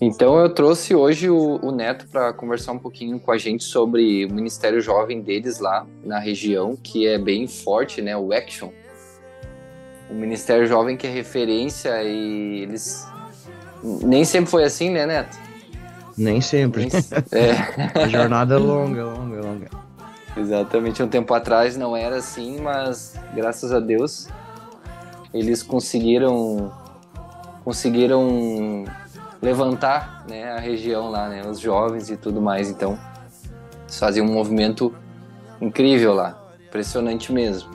Então eu trouxe hoje o Neto para conversar um pouquinho com a gente sobre o Ministério Jovem deles lá na região, que é bem forte, né? O Action. O Ministério Jovem que é referência e eles nem sempre foi assim, né, Neto? Nem sempre. Nem... É, A jornada é longa, longa, longa. exatamente. Um tempo atrás não era assim, mas graças a Deus eles conseguiram levantar, né, a região lá, né, os jovens e tudo mais. Então, eles fazem um movimento incrível lá, impressionante mesmo.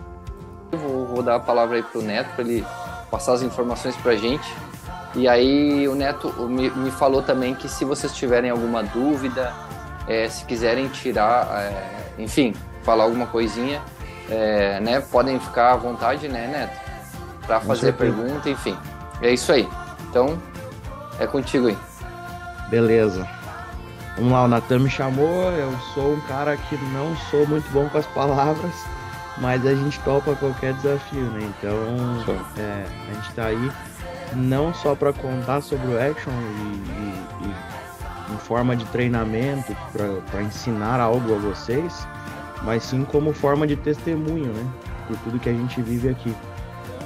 Eu vou dar a palavra aí pro Neto para ele passar as informações pra gente. E aí o Neto me falou também que se vocês tiverem alguma dúvida, se quiserem tirar, enfim, falar alguma coisinha, né, podem ficar à vontade, né, Neto, para Com fazer certeza. pergunta, enfim. É isso aí. Então, é contigo aí. Beleza. Vamos lá, o Natan me chamou. Eu sou um cara que não sou muito bom com as palavras, mas a gente topa qualquer desafio, né? Então, Show. a gente tá aí não só para contar sobre o Action e em forma de treinamento, para ensinar algo a vocês, mas sim como forma de testemunho, né? Por tudo que a gente vive aqui.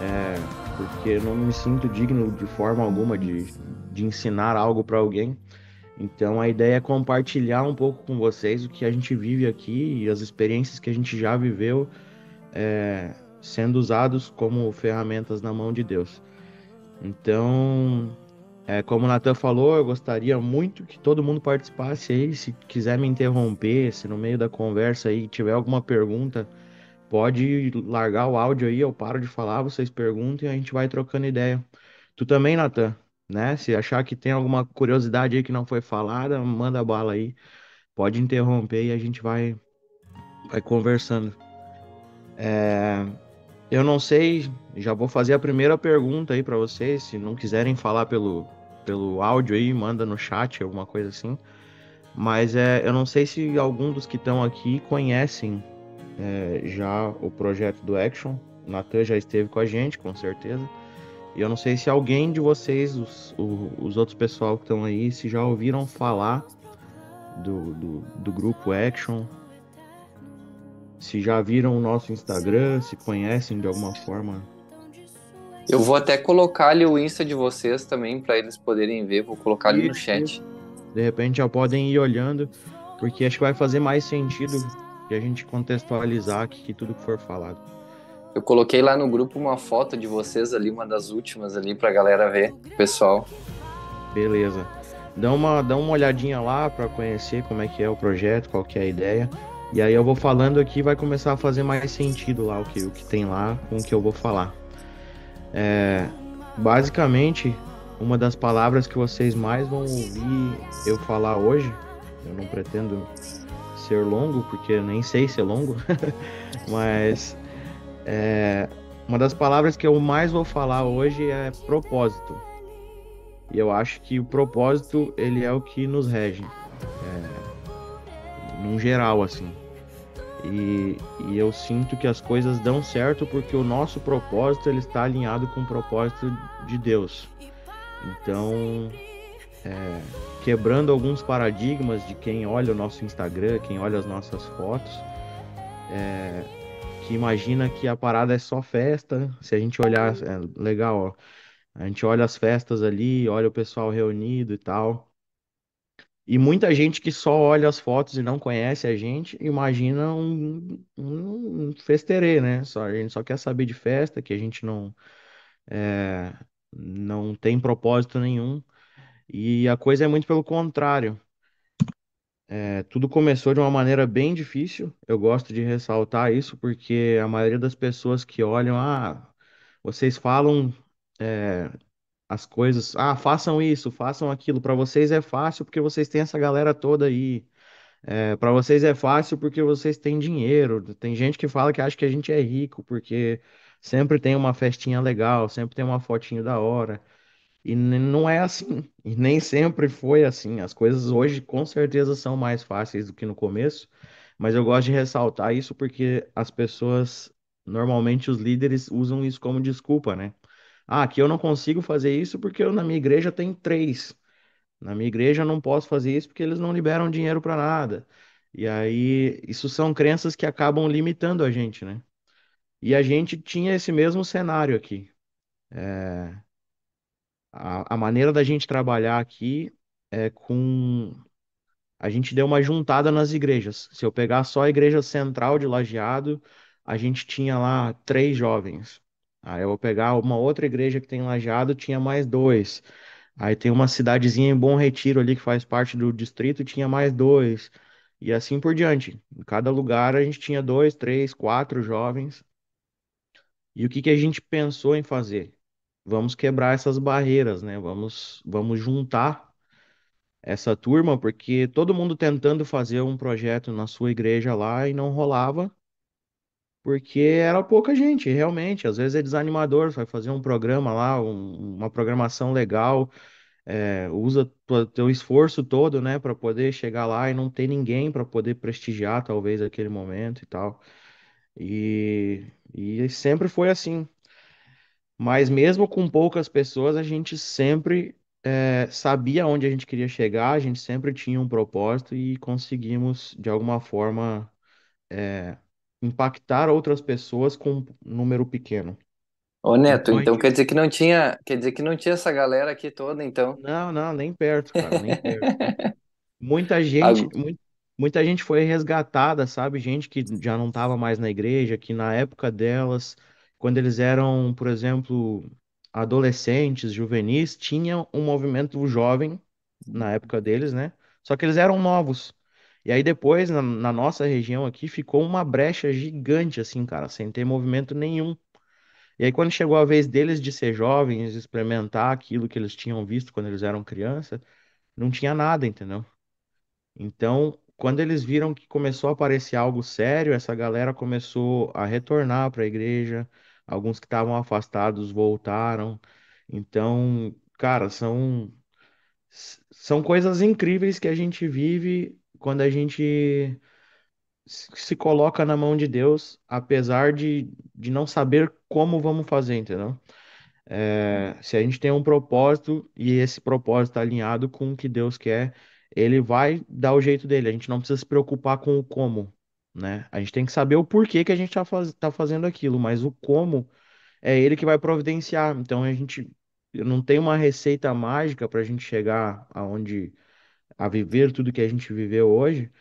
É, porque eu não me sinto digno de forma alguma de ensinar algo para alguém. Então a ideia é compartilhar um pouco com vocês o que a gente vive aqui e as experiências que a gente já viveu, sendo usados como ferramentas na mão de Deus. Então, como o Nathan falou, eu gostaria muito que todo mundo participasse aí. Se quiser me interromper, se no meio da conversa aí tiver alguma pergunta, pode largar o áudio aí, eu paro de falar, vocês perguntam e a gente vai trocando ideia. Tu também, Natan, né? Se achar que tem alguma curiosidade aí que não foi falada, manda bala aí. Pode interromper e a gente vai conversando. É, eu não sei, já vou fazer a primeira pergunta aí pra vocês. Se não quiserem falar pelo áudio aí, manda no chat, alguma coisa assim. Mas eu não sei se algum dos que estão aqui conhecem já o projeto do Action. O Natan já esteve com a gente, com certeza. E eu não sei se alguém de vocês, os outros pessoal que estão aí, se já ouviram falar do grupo Action, se já viram o nosso Instagram, se conhecem de alguma forma. Eu vou até colocar ali o Insta de vocês também para eles poderem ver. Vou colocar ali no Isso, isso. chat. De repente já podem ir olhando, porque acho que vai fazer mais sentido que a gente contextualizar aqui tudo que for falado. Eu coloquei lá no grupo uma foto de vocês ali, uma das últimas ali pra galera ver, pessoal. Beleza. Dá uma olhadinha lá para conhecer como é que é o projeto, qual que é a ideia. E aí eu vou falando aqui, vai começar a fazer mais sentido lá o que tem lá com o que eu vou falar. É, basicamente, uma das palavras que vocês mais vão ouvir eu falar hoje, eu não pretendo ser longo, porque eu nem sei ser longo, mas uma das palavras que eu mais vou falar hoje é propósito. E eu acho que o propósito, ele é o que nos rege, num geral, assim. E eu sinto que as coisas dão certo porque o nosso propósito, ele está alinhado com o propósito de Deus. Então, quebrando alguns paradigmas de quem olha o nosso Instagram, quem olha as nossas fotos, que imagina que a parada é só festa. Se a gente olhar, legal, ó, a gente olha as festas ali, olha o pessoal reunido e tal. E muita gente que só olha as fotos e não conhece a gente, imagina um festerê, né? A gente só quer saber de festa, que a gente não tem propósito nenhum. E a coisa é muito pelo contrário. Tudo começou de uma maneira bem difícil. Eu gosto de ressaltar isso porque a maioria das pessoas que olham, vocês falam é, as coisas, façam isso, façam aquilo. Para vocês é fácil porque vocês têm essa galera toda aí. Para vocês é fácil porque vocês têm dinheiro. Tem gente que fala que acha que a gente é rico porque sempre tem uma festinha legal, sempre tem uma fotinho da hora. E não é assim. E nem sempre foi assim. As coisas hoje com certeza são mais fáceis do que no começo, mas eu gosto de ressaltar isso porque as pessoas, normalmente os líderes usam isso como desculpa, né? Ah, aqui eu não consigo fazer isso porque eu na minha igreja tem três. Na minha igreja eu não posso fazer isso porque eles não liberam dinheiro para nada. E aí, isso são crenças que acabam limitando a gente, né? E a gente tinha esse mesmo cenário aqui. A maneira da gente trabalhar aqui é com. A gente deu uma juntada nas igrejas. Se eu pegar só a igreja central de Lajeado, a gente tinha lá 3 jovens. Aí eu vou pegar uma outra igreja que tem em Lajeado, tinha mais 2. Aí tem uma cidadezinha em Bom Retiro ali que faz parte do distrito, tinha mais 2. E assim por diante. Em cada lugar a gente tinha 2, 3, 4 jovens. E o que que a gente pensou em fazer? Vamos quebrar essas barreiras, né? Vamos juntar essa turma, porque todo mundo tentando fazer um projeto na sua igreja lá e não rolava, porque era pouca gente, realmente. Às vezes é desanimador, vai fazer um programa lá, uma programação legal, usa teu esforço todo, né, para poder chegar lá e não ter ninguém para poder prestigiar, talvez, aquele momento e tal. E sempre foi assim. Mas mesmo com poucas pessoas, a gente sempre sabia onde a gente queria chegar, a gente sempre tinha um propósito e conseguimos, de alguma forma, é, impactar outras pessoas com um número pequeno. Ô Neto, Então a então gente. quer dizer que não tinha essa galera aqui toda, então. Não, não, nem perto, cara, nem perto. Muita gente, Agu- muita gente foi resgatada, sabe? Gente que já não estava mais na igreja, que na época delas, quando eles eram, por exemplo, adolescentes, juvenis, tinha um movimento jovem na época deles, né? Só que eles eram novos. E aí depois, na nossa região aqui, ficou uma brecha gigante, assim, cara, sem ter movimento nenhum. E aí quando chegou a vez deles de ser jovens, experimentar aquilo que eles tinham visto quando eles eram criança, não tinha nada, entendeu? Então, quando eles viram que começou a aparecer algo sério, essa galera começou a retornar para a igreja. Alguns que estavam afastados voltaram. Então, cara, são coisas incríveis que a gente vive quando a gente se coloca na mão de Deus, apesar de não saber como vamos fazer, entendeu? Se a gente tem um propósito e esse propósito está alinhado com o que Deus quer, ele vai dar o jeito dele. A gente não precisa se preocupar com o como, né? A gente tem que saber o porquê que a gente tá fazendo aquilo, mas o como é ele que vai providenciar. Então a gente não tem uma receita mágica para a gente chegar a viver tudo que a gente viveu hoje.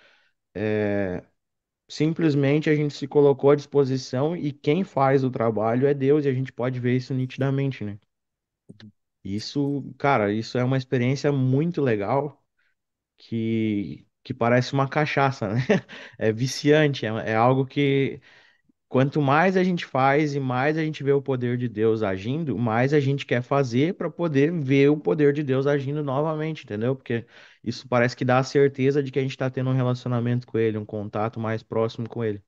Simplesmente a gente se colocou à disposição e quem faz o trabalho é Deus e a gente pode ver isso nitidamente, né? Isso, cara, isso é uma experiência muito legal que parece uma cachaça, né? É viciante, é algo que quanto mais a gente faz e mais a gente vê o poder de Deus agindo, mais a gente quer fazer para poder ver o poder de Deus agindo novamente, entendeu? Porque isso parece que dá a certeza de que a gente está tendo um relacionamento com Ele, um contato mais próximo com Ele.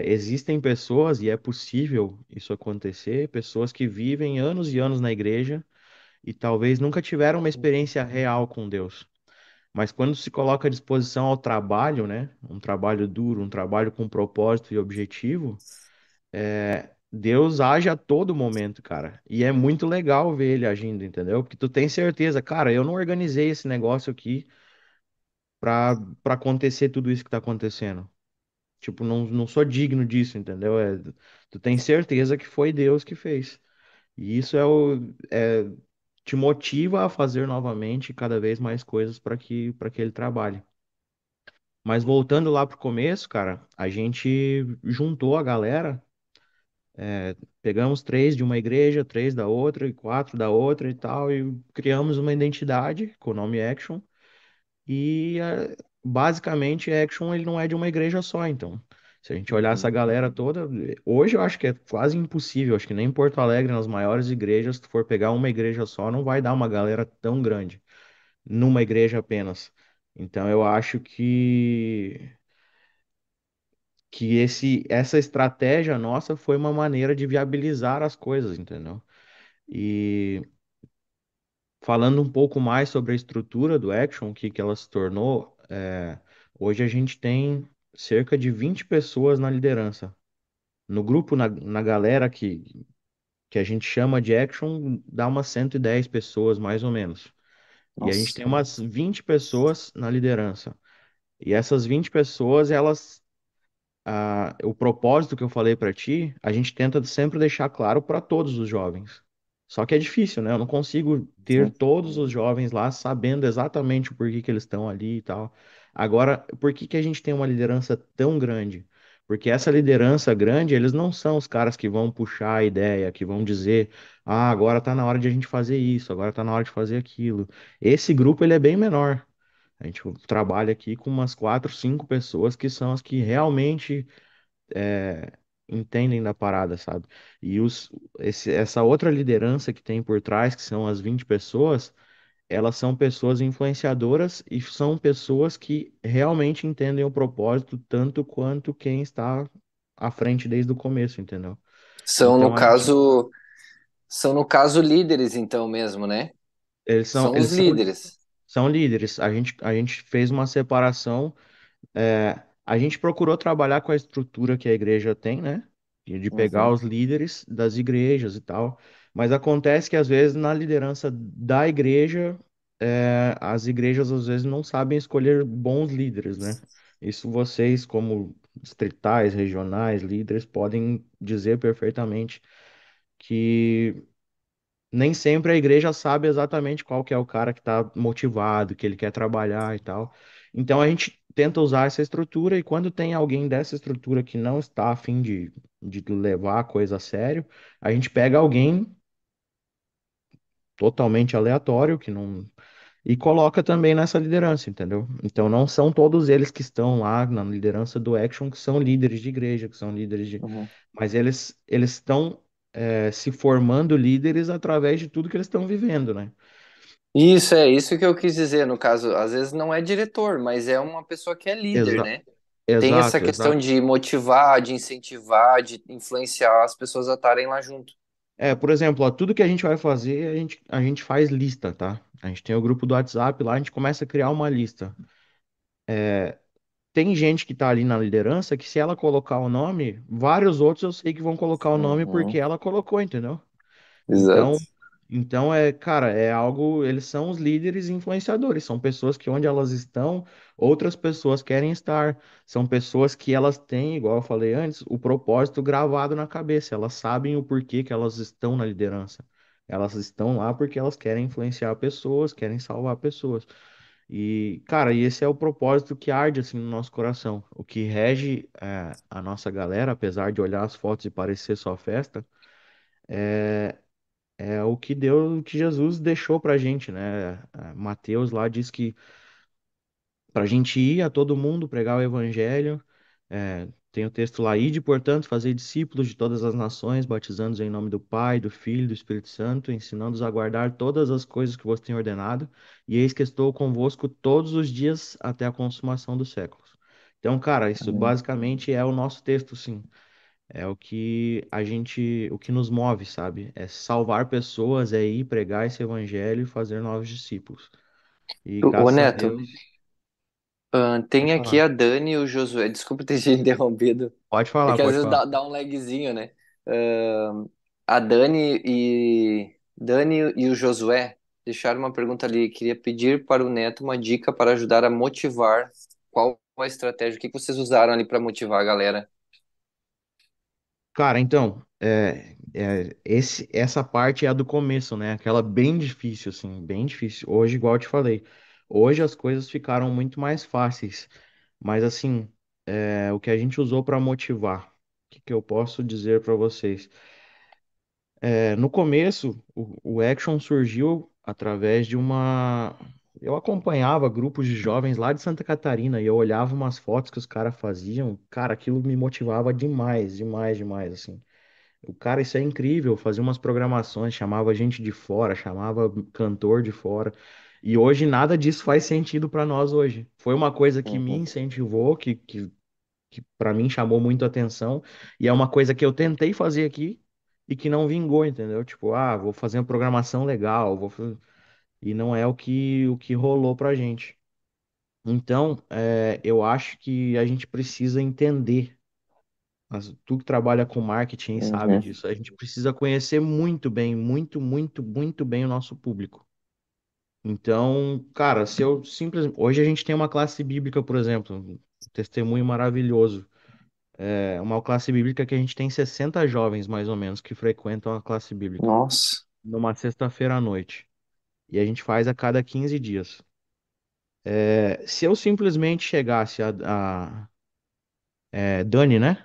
Existem pessoas, e é possível isso acontecer, pessoas que vivem anos e anos na igreja e talvez nunca tiveram uma experiência real com Deus. Mas quando se coloca à disposição ao trabalho, né? Um trabalho duro, um trabalho com propósito e objetivo, Deus age a todo momento, cara. E é muito legal ver ele agindo, entendeu? Porque tu tem certeza, cara, eu não organizei esse negócio aqui pra acontecer tudo isso que tá acontecendo. Tipo, não sou digno disso, entendeu? Tu tem certeza que foi Deus que fez. E isso te motiva a fazer novamente cada vez mais coisas para que ele trabalhe. Mas voltando lá pro começo, cara, a gente juntou a galera, pegamos 3 de uma igreja, 3 da outra e 4 da outra e tal, e criamos uma identidade com o nome Action. E basicamente Action ele não é de uma igreja só, então. Se a gente olhar essa galera toda, hoje eu acho que é quase impossível. Acho que nem em Porto Alegre, nas maiores igrejas, se tu for pegar uma igreja só, não vai dar uma galera tão grande numa igreja apenas. Então eu acho que essa estratégia nossa foi uma maneira de viabilizar as coisas, entendeu? E falando um pouco mais sobre a estrutura do Action, que ela se tornou, hoje a gente tem cerca de 20 pessoas na liderança. No grupo, na galera que a gente chama de Action, dá umas 110 pessoas, mais ou menos. E a gente Nossa. tem umas 20 pessoas na liderança. E essas 20 pessoas, o propósito que eu falei para ti, a gente tenta sempre deixar claro para todos os jovens. Só que é difícil, né? Eu não consigo ter Uhum. todos os jovens lá sabendo exatamente o porquê que eles estão ali e tal. Agora, por que que a gente tem uma liderança tão grande? Porque essa liderança grande, eles não são os caras que vão puxar a ideia, que vão dizer, ah, agora tá na hora de a gente fazer isso, agora tá na hora de fazer aquilo. Esse grupo, ele é bem menor. A gente trabalha aqui com umas 4, 5 pessoas que são as que realmente é, entendem da parada, sabe? E essa outra liderança que tem por trás, que são as 20 pessoas, elas são pessoas influenciadoras e são pessoas que realmente entendem o propósito tanto quanto quem está à frente desde o começo, entendeu? São, no Então a gente, caso, são, no caso, líderes, então mesmo, né? eles são, São os eles são, líderes. são líderes. A gente fez uma separação. A gente procurou trabalhar com a estrutura que a igreja tem, né? De pegar Uhum. os líderes das igrejas e tal. Mas acontece que, às vezes, na liderança da igreja, as igrejas, às vezes, não sabem escolher bons líderes, né? Isso vocês, como distritais, regionais, líderes, podem dizer perfeitamente que nem sempre a igreja sabe exatamente qual que é o cara que está motivado, que ele quer trabalhar e tal. Então a gente tenta usar essa estrutura e quando tem alguém dessa estrutura que não está a fim de levar a coisa a sério, a gente pega alguém totalmente aleatório que não e coloca também nessa liderança, entendeu? Então não são todos eles que estão lá na liderança do Action que são líderes de igreja, que são líderes de, Uhum. mas eles estão se formando líderes através de tudo que eles estão vivendo, né? Isso é isso que eu quis dizer, no caso, às vezes não é diretor, mas é uma pessoa que é líder, Exa né? Tem essa exato, questão exato. de motivar, de incentivar, de influenciar as pessoas a estarem lá junto. Por exemplo, ó, tudo que a gente vai fazer, a gente faz lista, tá? A gente tem o grupo do WhatsApp lá, a gente começa a criar uma lista. Tem gente que tá ali na liderança que se ela colocar o nome, vários outros eu sei que vão colocar o nome porque Uhum. ela colocou, entendeu? Exato. Então, cara, é algo, eles são os líderes influenciadores, são pessoas que onde elas estão, outras pessoas querem estar, são pessoas que elas têm, igual eu falei antes, o propósito gravado na cabeça, elas sabem o porquê que elas estão na liderança. Elas estão lá porque elas querem influenciar pessoas, querem salvar pessoas. E, cara, e esse é o propósito que arde assim no nosso coração. O que rege a nossa galera, apesar de olhar as fotos e parecer só festa, é o que Deus, o que Jesus deixou pra gente, né? Mateus lá diz que pra gente ir a todo mundo pregar o evangelho. Tem o texto lá, ide, portanto, fazer discípulos de todas as nações, batizando-os em nome do Pai, do Filho e do Espírito Santo, ensinando-os a guardar todas as coisas que vos tenho ordenado, e eis que estou convosco todos os dias até a consumação dos séculos. Então, cara, isso Uhum. basicamente é o nosso texto, sim. É o que nos move, sabe? É salvar pessoas, é ir pregar esse evangelho e fazer novos discípulos. E Ô graças a Neto, Deus, tem pode aqui falar. a Dani e o Josué. Desculpa ter te interrompido. Pode É falar, que às pode vezes falar. dá um lagzinho, né? A Dani e o Josué deixaram uma pergunta ali. Queria pedir para o Neto uma dica para ajudar a motivar. Qual a estratégia? O que vocês usaram ali para motivar a galera? Cara, então, essa parte é a do começo, né? Aquela bem difícil, assim, bem difícil. Hoje, igual eu te falei, hoje as coisas ficaram muito mais fáceis. Mas, assim, o que a gente usou para motivar, o que que eu posso dizer para vocês? No começo, o Action surgiu através de uma. Eu acompanhava grupos de jovens lá de Santa Catarina e eu olhava umas fotos que os caras faziam. Cara, aquilo me motivava demais, demais, demais, assim. O cara, isso é incrível, fazia umas programações, chamava gente de fora, chamava cantor de fora. E hoje nada disso faz sentido para nós hoje. Foi uma coisa que me Uhum, incentivou, que para mim chamou muito atenção, e é uma coisa que eu tentei fazer aqui e que não vingou, entendeu? Tipo, vou fazer uma programação legal, e não é o que rolou pra gente. Então, eu acho que a gente precisa entender. Mas tu que trabalha com marketing sabe uhum. disso. A gente precisa conhecer muito bem, muito, muito, muito bem o nosso público. Então, cara, se eu simplesmente. Hoje a gente tem uma classe bíblica, por exemplo, um testemunho maravilhoso. É uma classe bíblica que a gente tem 60 jovens, mais ou menos, que frequentam a classe bíblica, Nossa. numa sexta-feira à noite. E a gente faz a cada 15 dias. Se eu simplesmente chegasse Dani, né?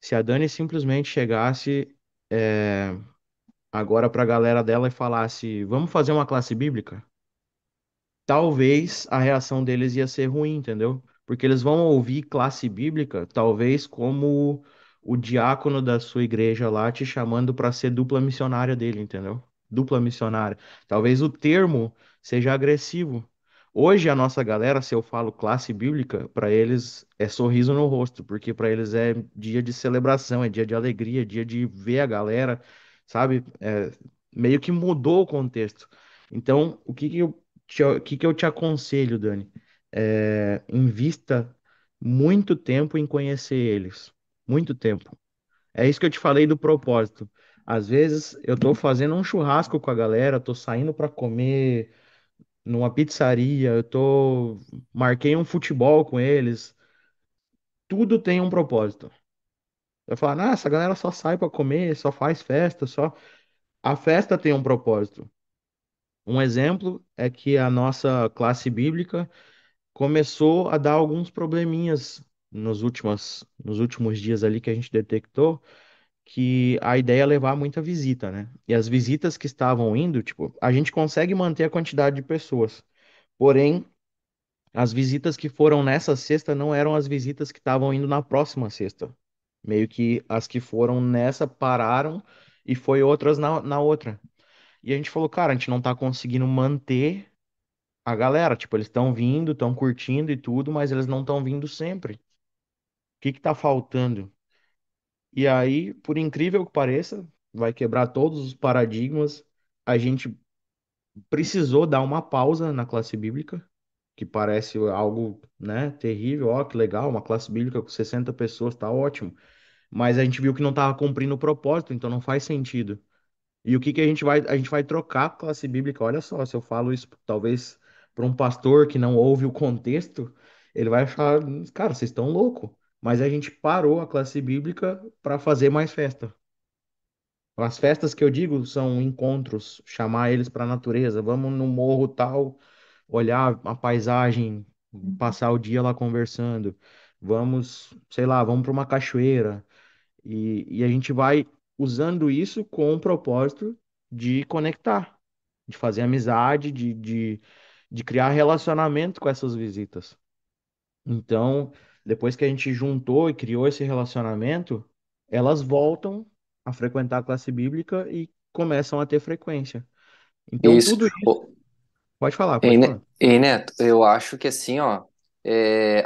Se a Dani simplesmente chegasse agora pra galera dela e falasse, vamos fazer uma classe bíblica? Talvez a reação deles ia ser ruim, entendeu? Porque eles vão ouvir classe bíblica, talvez como o diácono da sua igreja lá te chamando para ser dupla missionária dele, entendeu? Dupla missionária. Talvez o termo seja agressivo. Hoje a nossa galera, se eu falo classe bíblica, para eles é sorriso no rosto, porque para eles é dia de celebração, é dia de alegria, dia de ver a galera, sabe? Meio que mudou o contexto. Então, o que que eu te aconselho, Dani? Invista muito tempo em conhecer eles. Muito tempo. É isso que eu te falei do propósito. Às vezes eu tô fazendo um churrasco com a galera, tô saindo para comer numa pizzaria, marquei um futebol com eles. Tudo tem um propósito. Vai falar, ah, essa galera só sai para comer, só faz festa, só. A festa tem um propósito. Um exemplo é que a nossa classe bíblica começou a dar alguns probleminhas nos últimos dias ali que a gente detectou que a ideia é levar muita visita, né? E as visitas que estavam indo, tipo, a gente consegue manter a quantidade de pessoas. Porém, as visitas que foram nessa sexta não eram as visitas que estavam indo na próxima sexta. Meio que as que foram nessa pararam e foi outras na outra. E a gente falou, cara, a gente não tá conseguindo manter a galera, tipo, eles estão vindo, estão curtindo e tudo, mas eles não estão vindo sempre. O que que tá faltando? E aí, por incrível que pareça, vai quebrar todos os paradigmas. A gente precisou dar uma pausa na classe bíblica, que parece algo, né, terrível. Ó, que legal, uma classe bíblica com 60 pessoas, tá ótimo. Mas a gente viu que não estava cumprindo o propósito, então não faz sentido. E o que que a gente vai? A gente vai trocar a classe bíblica. Olha só, se eu falo isso, talvez para um pastor que não ouve o contexto, ele vai achar, cara, vocês estão loucos. Mas a gente parou a classe bíblica para fazer mais festa. As festas que eu digo são encontros, chamar eles para a natureza. Vamos no morro tal, olhar a paisagem, passar o dia lá conversando. Vamos, sei lá, vamos para uma cachoeira. E a gente vai usando isso com o propósito de conectar, de fazer amizade, de criar relacionamento com essas visitas. Então, depois que a gente juntou e criou esse relacionamento, elas voltam a frequentar a classe bíblica e começam a ter frequência. Então, Isso. tudo isso. Ô, Pode falar, pode Ei, falar. Neto, eu acho que assim, ó,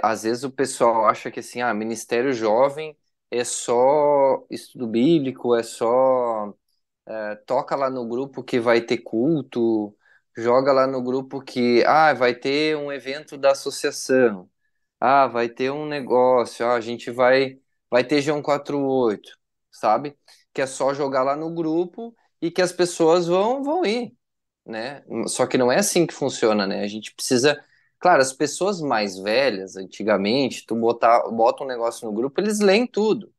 às vezes o pessoal acha que assim, Ministério Jovem é só estudo bíblico, é só toca lá no grupo que vai ter culto, joga lá no grupo que, vai ter um evento da associação, vai ter um negócio, a gente vai ter João 48, sabe? Que é só jogar lá no grupo e que as pessoas vão ir, né? Só que não é assim que funciona, né? A gente precisa. Claro, as pessoas mais velhas, antigamente, bota um negócio no grupo, eles leem tudo,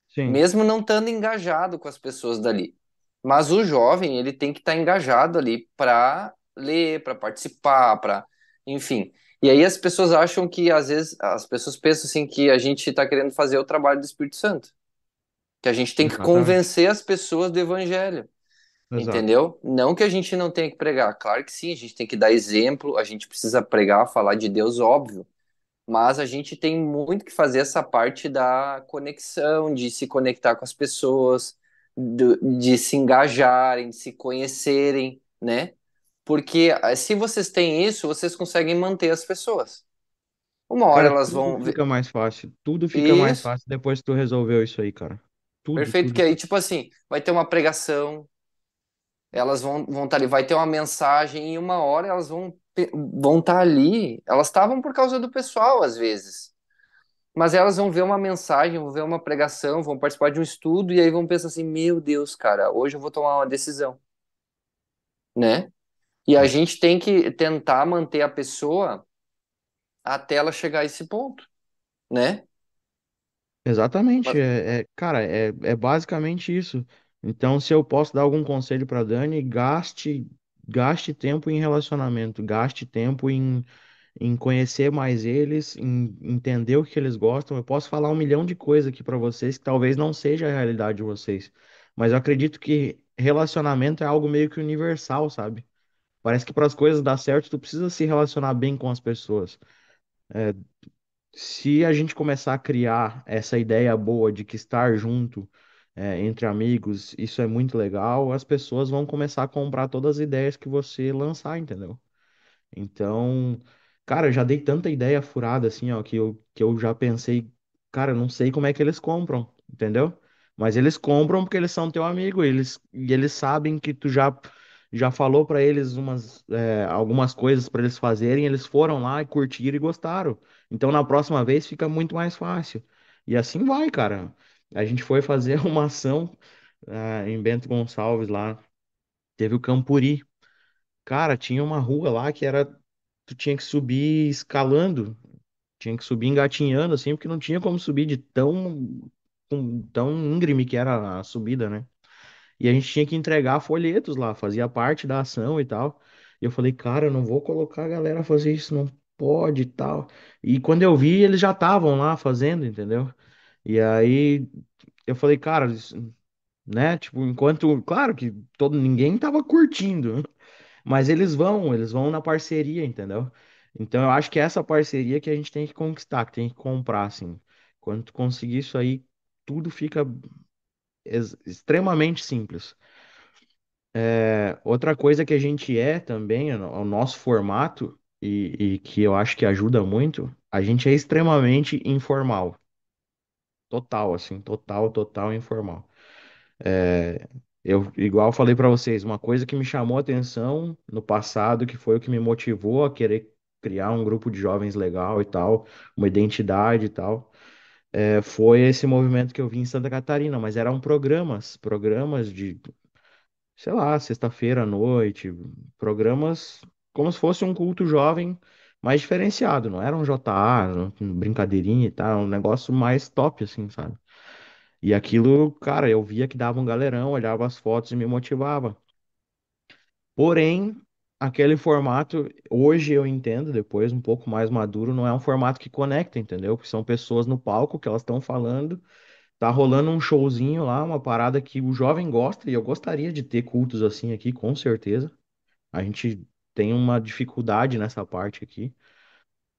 Sim, mesmo não estando engajado com as pessoas dali. Mas o jovem, ele tem que estar engajado ali para ler, para participar, enfim. E aí as pessoas acham que, às vezes, as pessoas pensam assim que a gente está querendo fazer o trabalho do Espírito Santo, que a gente tem que exatamente. convencer as pessoas do evangelho. Exato. Entendeu? Não que a gente não tenha que pregar, claro que sim, a gente tem que dar exemplo, a gente precisa pregar, falar de Deus, óbvio, mas a gente tem muito que fazer essa parte da conexão, de se conectar com as pessoas, de se engajarem, de se conhecerem, né? Porque se vocês têm isso, vocês conseguem manter as pessoas. Uma hora Cara, elas tudo vão ver fica mais fácil. Tudo fica mais isso, fácil depois que tu resolveu isso aí, cara. Tudo, perfeito, tudo, que aí, tudo. tipo assim, vai ter uma pregação, elas vão estar ali, vai ter uma mensagem e uma hora elas vão estar ali. Elas estavam por causa do pessoal às vezes, mas elas vão ver uma mensagem, vão ver uma pregação, vão participar de um estudo e aí vão pensar assim: meu Deus, cara, hoje eu vou tomar uma decisão, né? E a gente tem que tentar manter a pessoa até ela chegar a esse ponto, né? Exatamente, Mas- cara, é basicamente isso. Então, se eu posso dar algum conselho para Dani, gaste tempo em relacionamento, gaste tempo em conhecer mais eles, em entender o que eles gostam. Eu posso falar um milhão de coisas aqui para vocês que talvez não seja a realidade de vocês, mas eu acredito que relacionamento é algo meio que universal, sabe? Parece que para as coisas dar certo, tu precisa se relacionar bem com as pessoas. Se a gente começar a criar essa ideia boa de que estar junto, entre amigos, isso é muito legal, as pessoas vão começar a comprar todas as ideias que você lançar, entendeu? Então, cara, eu já dei tanta ideia furada assim, ó, que eu já pensei, cara, eu não sei como é que eles compram, entendeu? Mas eles compram porque eles são teu amigo, e eles sabem que tu já falou pra eles algumas coisas pra eles fazerem, eles foram lá e curtiram e gostaram. Então, na próxima vez fica muito mais fácil. E assim vai, cara. A gente foi fazer uma ação, em Bento Gonçalves lá, teve o Campuri. Cara, tinha uma rua lá que era. Tu tinha que subir escalando, tinha que subir engatinhando, assim, porque não tinha como subir de tão íngreme que era a subida, né? E a gente tinha que entregar folhetos lá, fazia parte da ação e tal. E eu falei, cara, eu não vou colocar a galera a fazer isso, não pode e tal. E quando eu vi, eles já estavam lá fazendo, entendeu? E aí eu falei, cara, né? Tipo, enquanto, claro que ninguém tava curtindo. Mas eles vão na parceria, entendeu? Então eu acho que é essa parceria que a gente tem que conquistar, que tem que comprar, assim. Quando tu conseguir isso aí, tudo fica extremamente simples. Outra coisa que a gente também, o nosso formato, e que eu acho que ajuda muito, a gente é extremamente informal. Total, assim, total, total informal. Igual eu falei pra vocês, uma coisa que me chamou a atenção no passado, que foi o que me motivou a querer criar um grupo de jovens legal e tal, uma identidade e tal, foi esse movimento que eu vi em Santa Catarina, mas eram programas de, sei lá, sexta-feira à noite, programas como se fosse um culto jovem mais diferenciado, não era um JA, brincadeirinha e tal, um negócio mais top, assim, sabe? E aquilo, cara, eu via que dava um galerão, olhava as fotos e me motivava. Porém, aquele formato, hoje eu entendo, depois um pouco mais maduro, não é um formato que conecta, entendeu? Porque são pessoas no palco que elas estão falando, tá rolando um showzinho lá, uma parada que o jovem gosta, e eu gostaria de ter cultos assim aqui, com certeza. A gente tem uma dificuldade nessa parte aqui,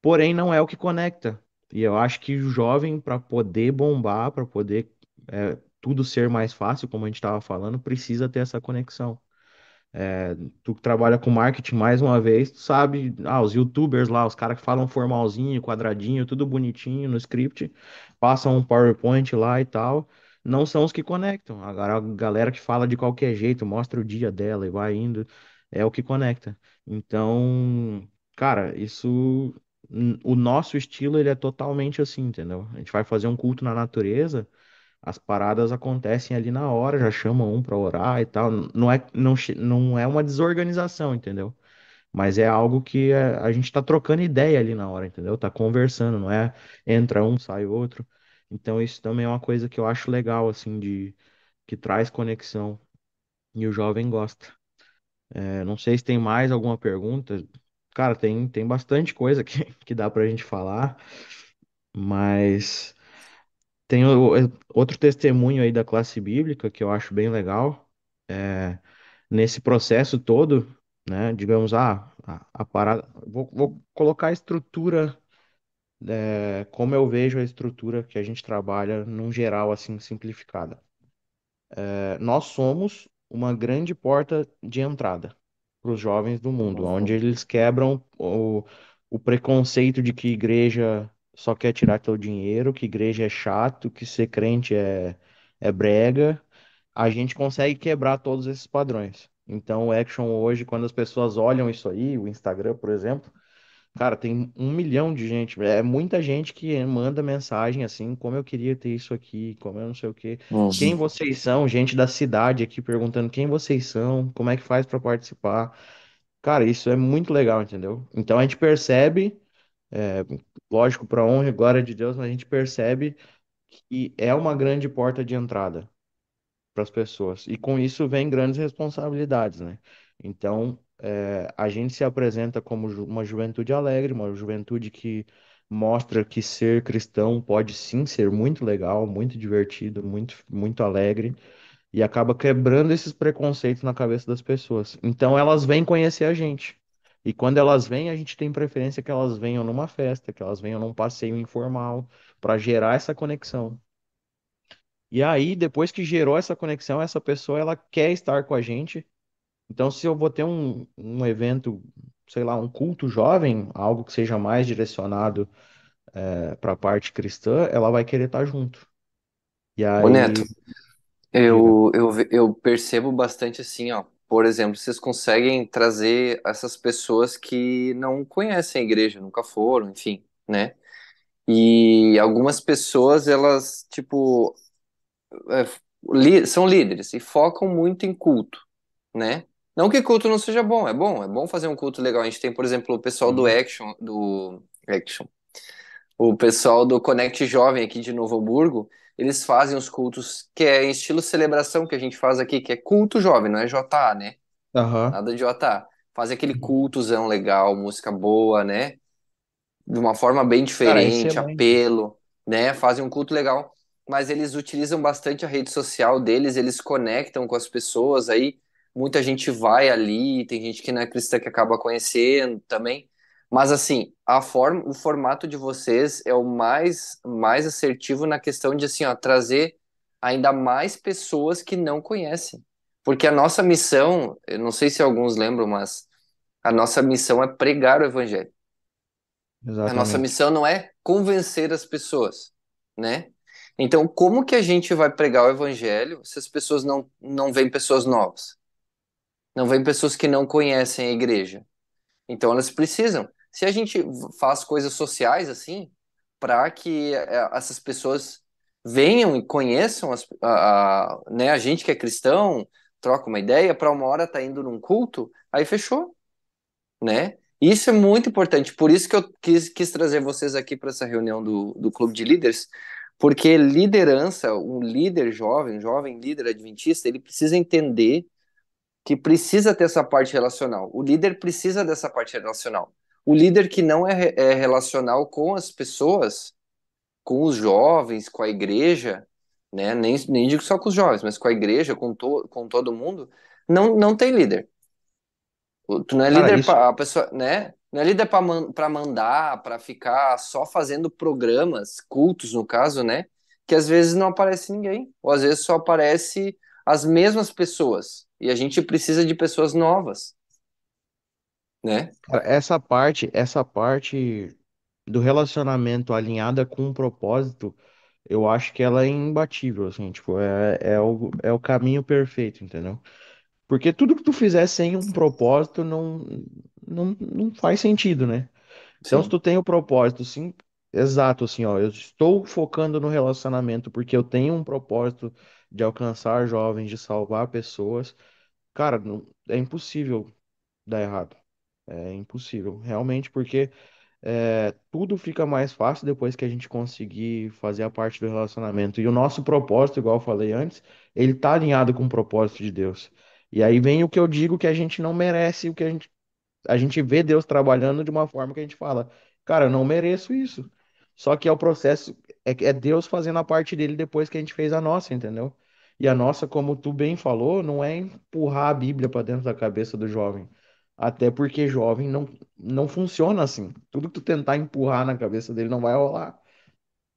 porém não é o que conecta. E eu acho que o jovem, para poder bombar, para poder tudo ser mais fácil, como a gente estava falando, precisa ter essa conexão. Tu que trabalha com marketing mais uma vez, tu sabe, os YouTubers lá, os caras que falam formalzinho, quadradinho, tudo bonitinho no script, passam um PowerPoint lá e tal, não são os que conectam. Agora a galera que fala de qualquer jeito, mostra o dia dela e vai indo, é o que conecta. Então, cara, o nosso estilo, ele é totalmente assim, entendeu? A gente vai fazer um culto na natureza, as paradas acontecem ali na hora, já chamam um pra orar e tal. Não é uma desorganização, entendeu? Mas é algo que a gente tá trocando ideia ali na hora, entendeu? Tá conversando, não é entra um, sai outro. Então isso também é uma coisa que eu acho legal, assim, que traz conexão e o jovem gosta. Não sei se tem mais alguma pergunta. Cara, tem bastante coisa que dá pra gente falar, mas. Tem outro testemunho aí da classe bíblica que eu acho bem legal. É, nesse processo todo, né? Digamos, a parada. Vou colocar a estrutura, como eu vejo a estrutura que a gente trabalha num geral, assim, simplificada. Nós somos uma grande porta de entrada para os jovens do mundo, onde Uhum. eles quebram o preconceito de que igreja só quer tirar teu dinheiro, que igreja é chato, que ser crente é brega. A gente consegue quebrar todos esses padrões. Então, o Action hoje, quando as pessoas olham isso aí, o Instagram, por exemplo, cara, tem um milhão de gente, é muita gente que manda mensagem assim, como eu queria ter isso aqui, como eu não sei o quê. Quem Uhum. vocês são? Gente da cidade aqui perguntando quem vocês são, como é que faz para participar. Cara, isso é muito legal, entendeu? Então a gente percebe, é, lógico, para honra e glória de Deus, mas a gente percebe que é uma grande porta de entrada para as pessoas. E com isso vem grandes responsabilidades, né? Então, a gente se apresenta como uma juventude alegre, uma juventude que mostra que ser cristão pode sim ser muito legal, muito divertido, muito alegre, e acaba quebrando esses preconceitos na cabeça das pessoas. Então, elas vêm conhecer a gente. E quando elas vêm, a gente tem preferência que elas venham numa festa, que elas venham num passeio informal, para gerar essa conexão. E aí, depois que gerou essa conexão, essa pessoa ela quer estar com a gente. Então, se eu vou ter um evento, sei lá, um culto jovem, algo que seja mais direcionado para a parte cristã, ela vai querer estar junto. E Ô Neto, aí, diga. eu percebo bastante assim, ó. Por exemplo, vocês conseguem trazer essas pessoas que não conhecem a igreja, nunca foram, enfim, né? E algumas pessoas, elas, tipo, são líderes e focam muito em culto, né? Não que culto não seja bom, é bom fazer um culto legal. A gente tem, por exemplo, o pessoal do Sim. Action, o pessoal do Connect Jovem aqui de Novo Hamburgo, eles fazem os cultos que é em estilo celebração que a gente faz aqui, que é culto jovem, não é JA, né? Aham. Nada de JA. Fazem aquele cultozão legal, música boa, né? De uma forma bem Cara, diferente, excelente. apelo, né? Fazem um culto legal, mas eles utilizam bastante a rede social deles, eles conectam com as pessoas, aí muita gente vai ali, tem gente que não é cristã que acaba conhecendo também. Mas assim, o formato de vocês é o mais assertivo na questão de assim, ó, trazer ainda mais pessoas que não conhecem. Porque a nossa missão, eu não sei se alguns lembram, mas a nossa missão é pregar o evangelho. A nossa Exatamente. missão não é convencer as pessoas, né? Então, como que a gente vai pregar o evangelho se as pessoas não veem pessoas novas? Não veem pessoas que não conhecem a igreja? Então, elas precisam. Se a gente faz coisas sociais assim, para que essas pessoas venham e conheçam né, a gente que é cristão, troca uma ideia, para uma hora tá indo num culto, aí fechou, né? Isso é muito importante. Por isso que eu quis trazer vocês aqui para essa reunião do Clube de Líderes, porque liderança, um líder jovem, um jovem líder adventista, ele precisa entender que precisa ter essa parte relacional. O líder precisa dessa parte relacional. O líder que não é relacional com as pessoas, com os jovens, com a igreja, né? Nem digo só com os jovens, mas com a igreja, com todo mundo, não tem líder. Tu não é Cara, líder isso, para a pessoa, né? Não é líder para mandar, para ficar só fazendo programas, cultos no caso, né? Que às vezes não aparece ninguém, ou às vezes só aparece as mesmas pessoas. E a gente precisa de pessoas novas, né? cara, essa parte do relacionamento alinhada com um propósito, eu acho que ela é imbatível, assim, tipo, é o caminho perfeito, entendeu? Porque tudo que tu fizer sem um propósito não faz sentido, né? Então, se Sim. tu tem o propósito, sim, exato, assim, ó, eu estou focando no relacionamento porque eu tenho um propósito de alcançar jovens, de salvar pessoas, cara, é impossível dar errado. É impossível, realmente, porque tudo fica mais fácil depois que a gente conseguir fazer a parte do relacionamento. E o nosso propósito, igual eu falei antes, ele tá alinhado com o propósito de Deus. E aí vem o que eu digo que a gente não merece, o que a gente vê Deus trabalhando de uma forma que a gente fala, cara, eu não mereço isso. Só que é o processo, é Deus fazendo a parte dele depois que a gente fez a nossa, entendeu? E a nossa, como tu bem falou, não é empurrar a Bíblia para dentro da cabeça do jovem. Até porque jovem não funciona assim. Tudo que tu tentar empurrar na cabeça dele não vai rolar.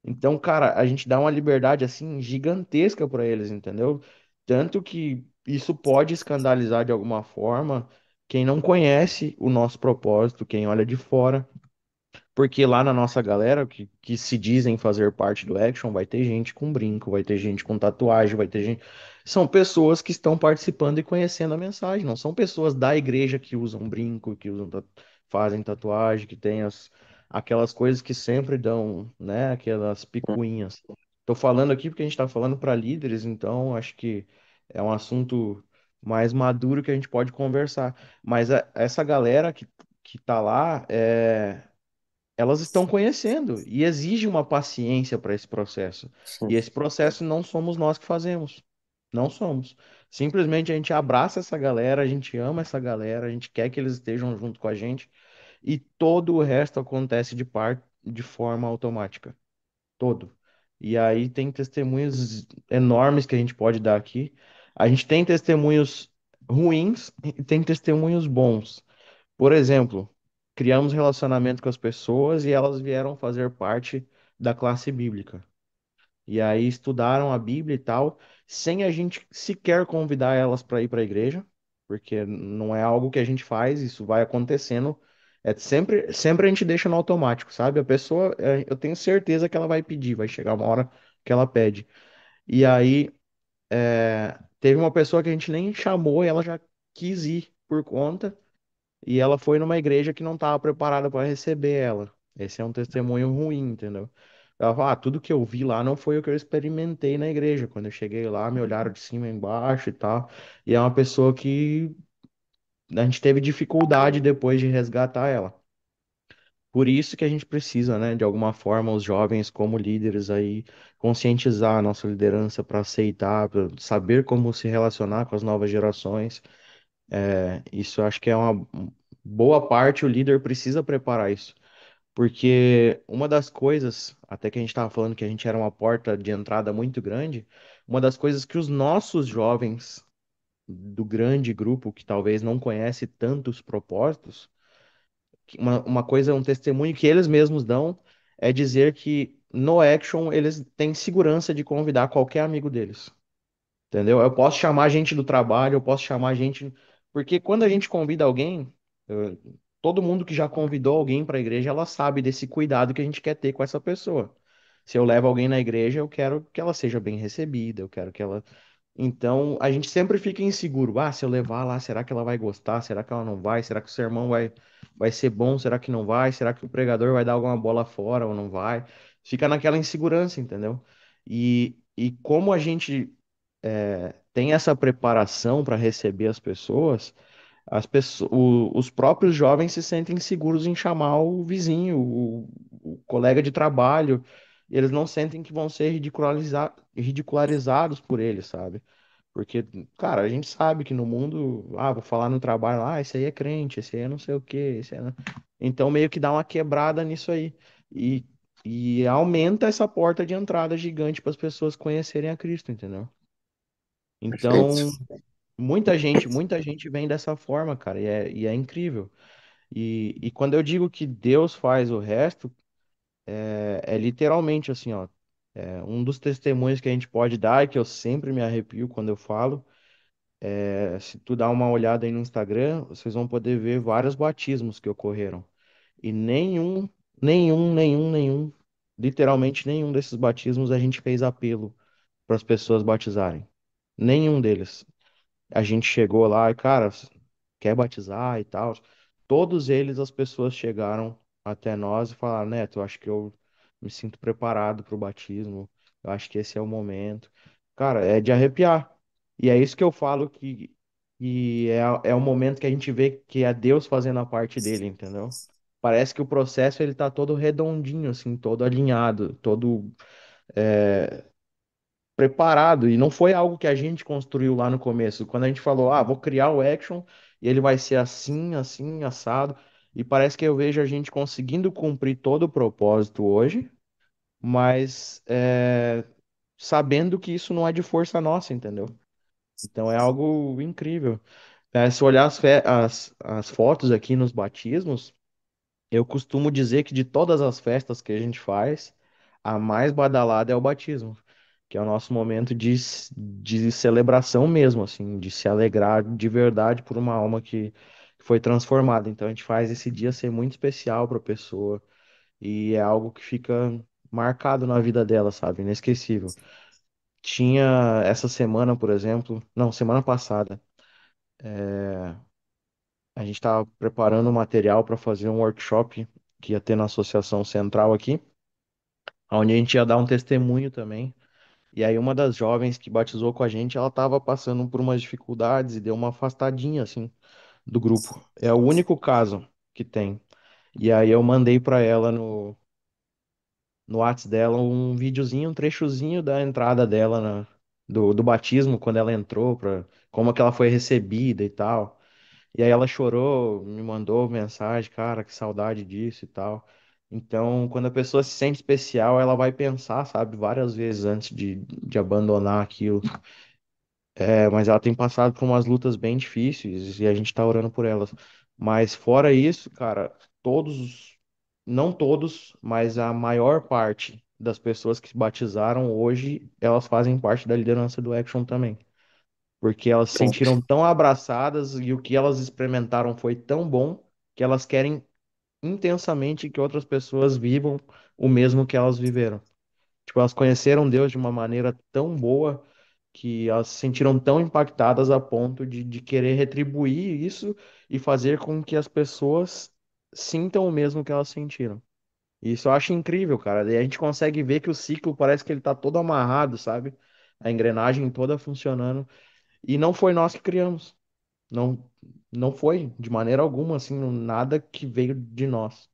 Então, cara, a gente dá uma liberdade assim gigantesca para eles, entendeu? Tanto que isso pode escandalizar de alguma forma quem não conhece o nosso propósito, quem olha de fora. Porque lá na nossa galera, que se dizem fazer parte do Action, vai ter gente com brinco, vai ter gente com tatuagem, vai ter gente. São pessoas que estão participando e conhecendo a mensagem, não são pessoas da igreja que usam brinco, que fazem tatuagem, que têm aquelas coisas que sempre dão, né? Aquelas picuinhas. Tô falando aqui porque a gente tá falando para líderes, então acho que é um assunto. mais maduro que a gente pode conversar. Mas essa galera que tá lá, elas estão conhecendo e exige uma paciência para esse processo. E esse processo não somos nós que fazemos. Não somos. Simplesmente a gente abraça essa galera, a gente ama essa galera, a gente quer que eles estejam junto com a gente e todo o resto acontece de forma automática. Todo. E aí tem testemunhos enormes que a gente pode dar aqui. A gente tem testemunhos ruins e tem testemunhos bons. Por exemplo, criamos relacionamento com as pessoas e elas vieram fazer parte da classe bíblica. E aí estudaram a Bíblia e tal, sem a gente sequer convidar elas para ir para a igreja, porque não é algo que a gente faz, isso vai acontecendo. É sempre a gente deixa no automático, sabe? A pessoa, eu tenho certeza que ela vai pedir, vai chegar uma hora que ela pede. E aí, teve uma pessoa que a gente nem chamou e ela já quis ir por conta. E ela foi numa igreja que não estava preparada para receber ela. Esse é um testemunho ruim, entendeu? Ela fala, tudo que eu vi lá não foi o que eu experimentei na igreja. Quando eu cheguei lá, me olharam de cima e embaixo e tal. E é uma pessoa que a gente teve dificuldade depois de resgatar ela. Por isso que a gente precisa, né, de alguma forma, os jovens como líderes aí, conscientizar a nossa liderança para aceitar, para saber como se relacionar com as novas gerações. Isso eu acho que é uma boa parte, o líder precisa preparar isso. Porque uma das coisas, até que a gente estava falando que a gente era uma porta de entrada muito grande, uma das coisas que os nossos jovens do grande grupo, que talvez não conhece tantos propósitos, uma coisa, um testemunho que eles mesmos dão, é dizer que no Action eles têm segurança de convidar qualquer amigo deles. Entendeu? Eu posso chamar gente do trabalho, eu posso chamar gente. Porque quando a gente convida alguém, todo mundo que já convidou alguém para a igreja, ela sabe desse cuidado que a gente quer ter com essa pessoa. Se eu levo alguém na igreja, eu quero que ela seja bem recebida, eu quero que ela. Então, a gente sempre fica inseguro. Ah, se eu levar lá, será que ela vai gostar? Será que ela não vai? Será que o sermão vai ser bom? Será que não vai? Será que o pregador vai dar alguma bola fora ou não vai? Fica naquela insegurança, entendeu? E como a gente tem essa preparação para receber as pessoas, os próprios jovens se sentem seguros em chamar o vizinho, o colega de trabalho, e eles não sentem que vão ser ridicularizados por ele, sabe? Porque, cara, a gente sabe que no mundo, vou falar no trabalho, esse aí é crente, esse aí é não sei o quê, esse aí é... Então meio que dá uma quebrada nisso aí. E, e aumenta essa porta de entrada gigante para as pessoas conhecerem a Cristo, entendeu? Perfeito. Então, muita gente vem dessa forma, cara, e é incrível. E quando eu digo que Deus faz o resto, é literalmente assim, ó. Um dos testemunhos que a gente pode dar, e que eu sempre me arrepio quando eu falo, se tu dá uma olhada aí no Instagram, vocês vão poder ver vários batismos que ocorreram. E literalmente nenhum desses batismos a gente fez apelo para as pessoas batizarem. Nenhum deles. A gente chegou lá e, cara, quer batizar e tal. Todos eles, as pessoas chegaram até nós e falaram, Neto, eu acho que eu me sinto preparado para o batismo. Eu acho que esse é o momento. Cara, é de arrepiar. E é isso que eu falo que é o momento que a gente vê que é Deus fazendo a parte dele, entendeu? Parece que o processo ele tá todo redondinho, assim, todo alinhado, todo preparado e não foi algo que a gente construiu lá no começo. Quando a gente falou, vou criar o action e ele vai ser assim, assim, assado. E parece que eu vejo a gente conseguindo cumprir todo o propósito hoje, mas sabendo que isso não é de força nossa, entendeu? Então é algo incrível. Se olhar as fotos aqui nos batismos, eu costumo dizer que de todas as festas que a gente faz, a mais badalada é o batismo, que é o nosso momento de celebração mesmo, assim, de se alegrar de verdade por uma alma que foi transformada. Então a gente faz esse dia ser muito especial para a pessoa e é algo que fica marcado na vida dela, sabe? Inesquecível. Tinha essa semana, por exemplo, não, semana passada, a gente estava preparando um material para fazer um workshop que ia ter na Associação Central aqui, onde a gente ia dar um testemunho também. E aí uma das jovens que batizou com a gente, ela tava passando por umas dificuldades e deu uma afastadinha, assim, do grupo. É o único caso que tem. E aí eu mandei pra ela no Whats dela um videozinho, um trechozinho da entrada dela do batismo, quando ela entrou, como que ela foi recebida e tal. E aí ela chorou, me mandou mensagem, cara, que saudade disso e tal. Então, quando a pessoa se sente especial, ela vai pensar, sabe, várias vezes antes de abandonar aquilo. É, mas ela tem passado por umas lutas bem difíceis e a gente tá orando por elas. Mas fora isso, cara, não todos, mas a maior parte das pessoas que se batizaram hoje, elas fazem parte da liderança do Action também. Porque elas se sentiram tão abraçadas e o que elas experimentaram foi tão bom que elas querem intensamente que outras pessoas vivam o mesmo que elas viveram. Tipo, elas conheceram Deus de uma maneira tão boa que elas se sentiram tão impactadas a ponto de querer retribuir isso e fazer com que as pessoas sintam o mesmo que elas sentiram. Isso eu acho incrível, cara. E a gente consegue ver que o ciclo parece que ele tá todo amarrado, sabe? A engrenagem toda funcionando. E não foi nós que criamos. Não, não foi, de maneira alguma, assim, nada que veio de nós.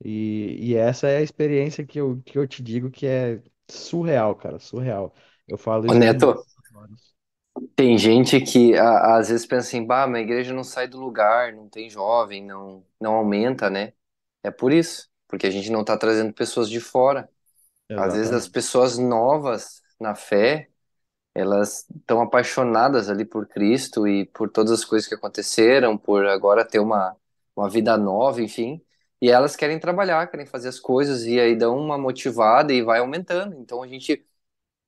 E essa é a experiência que eu te digo que é surreal, cara, surreal. Eu falo Ô, isso com Neto, muitos olhos. tem gente que às vezes pensa assim, bah, minha igreja não sai do lugar, não tem jovem, não aumenta, né? É por isso, porque a gente não tá trazendo pessoas de fora. Às vezes as Exatamente. pessoas novas na fé, elas estão apaixonadas ali por Cristo e por todas as coisas que aconteceram, por agora ter uma vida nova, enfim. E elas querem trabalhar, querem fazer as coisas e aí dão uma motivada e vai aumentando. Então a gente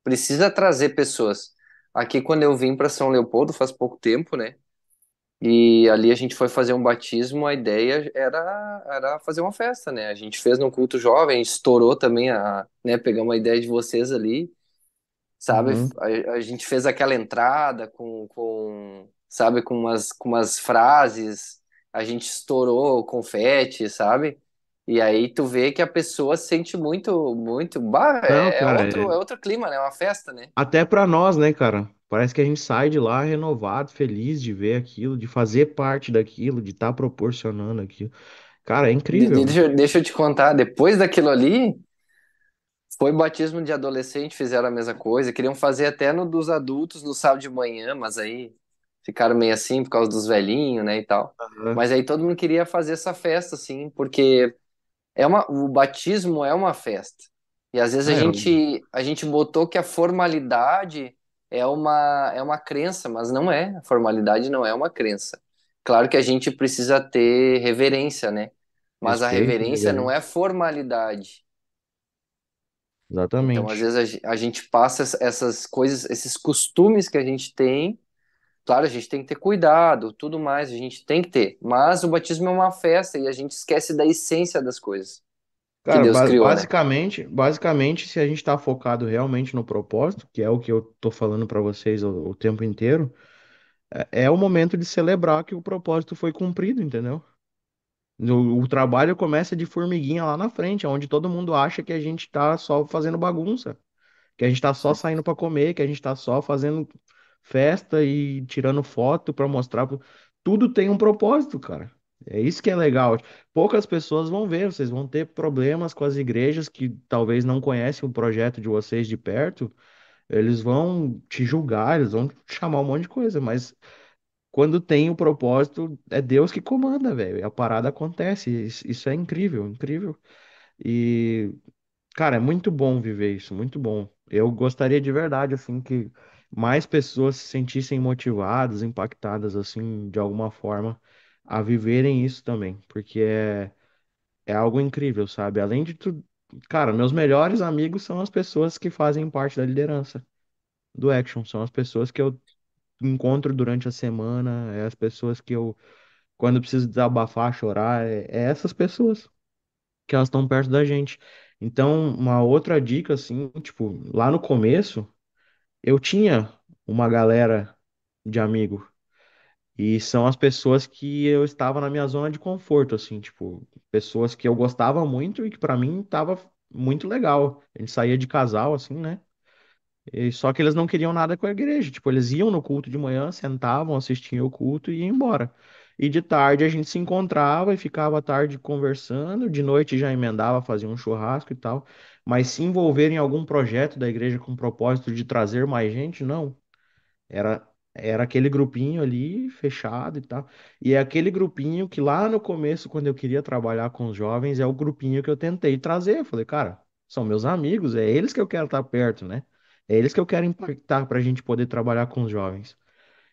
precisa trazer pessoas. Aqui, quando eu vim para São Leopoldo, faz pouco tempo, né? E ali a gente foi fazer um batismo, a ideia era fazer uma festa, né? A gente fez num culto jovem, a gente estourou também né? Pegamos a ideia de vocês ali, sabe? Uhum. A gente fez aquela entrada sabe, com umas frases, a gente estourou confete, sabe? E aí tu vê que a pessoa sente muito, muito, bah, Não, é cara, outro, é outro clima, né? É uma festa, né? até pra nós, né, cara? Parece que a gente sai de lá renovado, feliz de ver aquilo, de fazer parte daquilo, de estar proporcionando aquilo. Cara, é incrível, né? Deixa eu te contar, depois daquilo ali, foi batismo de adolescente, fizeram a mesma coisa, queriam fazer até no dos adultos no sábado de manhã, mas aí ficaram meio assim por causa dos velhinhos, né, e tal. Aham. Mas aí todo mundo queria fazer essa festa, assim, porque o batismo é uma festa. E às vezes a É, gente, a gente botou que a formalidade é uma crença, mas não é. A formalidade não é uma crença. Claro que a gente precisa ter reverência, né? Mas a respeito, reverência não é reverência. formalidade. Então, às Exatamente. vezes, a gente passa essas coisas, esses costumes que a gente tem. Claro, a gente tem que ter cuidado, tudo mais, a gente tem que ter. Mas o batismo é uma festa e a gente esquece da essência das coisas que Cara, Deus criou, né? basicamente, se a gente tá focado realmente no propósito, que é o que eu tô falando pra vocês o tempo inteiro, é o momento de celebrar que o propósito foi cumprido, entendeu? O trabalho começa de formiguinha lá na frente, onde todo mundo acha que a gente tá só fazendo bagunça, que a gente tá só saindo pra comer, que a gente tá só fazendo festa e tirando foto pra mostrar. Tudo tem um propósito, cara. É isso que é legal. Poucas pessoas vão ver, vocês vão ter problemas com as igrejas que talvez não conhecem o projeto de vocês de perto, eles vão te julgar, eles vão chamar um monte de coisa, mas quando tem o propósito, é Deus que comanda, velho. E a parada acontece. Isso é incrível, incrível. E, cara, é muito bom viver isso, muito bom. Eu gostaria de verdade, assim, que mais pessoas se sentissem motivadas, impactadas, assim, de alguma forma, a viverem isso também, porque é algo incrível, sabe? Além de tudo, cara, meus melhores amigos são as pessoas que fazem parte da liderança do Action, são as pessoas que eu encontro durante a semana, é as pessoas que eu quando eu preciso desabafar, chorar, é essas pessoas que elas estão perto da gente. Então, uma outra dica, assim, tipo, lá no começo, eu tinha uma galera de amigo, e são as pessoas que eu estava na minha zona de conforto, assim, tipo, pessoas que eu gostava muito e que pra mim tava muito legal. A gente saía de casal, assim, né? E só que eles não queriam nada com a igreja. Tipo, eles iam no culto de manhã, sentavam, assistiam o culto e iam embora. E de tarde a gente se encontrava e ficava à tarde conversando. De noite já emendava, fazia um churrasco e tal. Mas se envolver em algum projeto da igreja com o propósito de trazer mais gente, não. Era aquele grupinho ali, fechado e tal. E é aquele grupinho que lá no começo, quando eu queria trabalhar com os jovens, é o grupinho que eu tentei trazer. Eu falei, cara, são meus amigos, é eles que eu quero estar perto, né? É eles que eu quero impactar para a gente poder trabalhar com os jovens.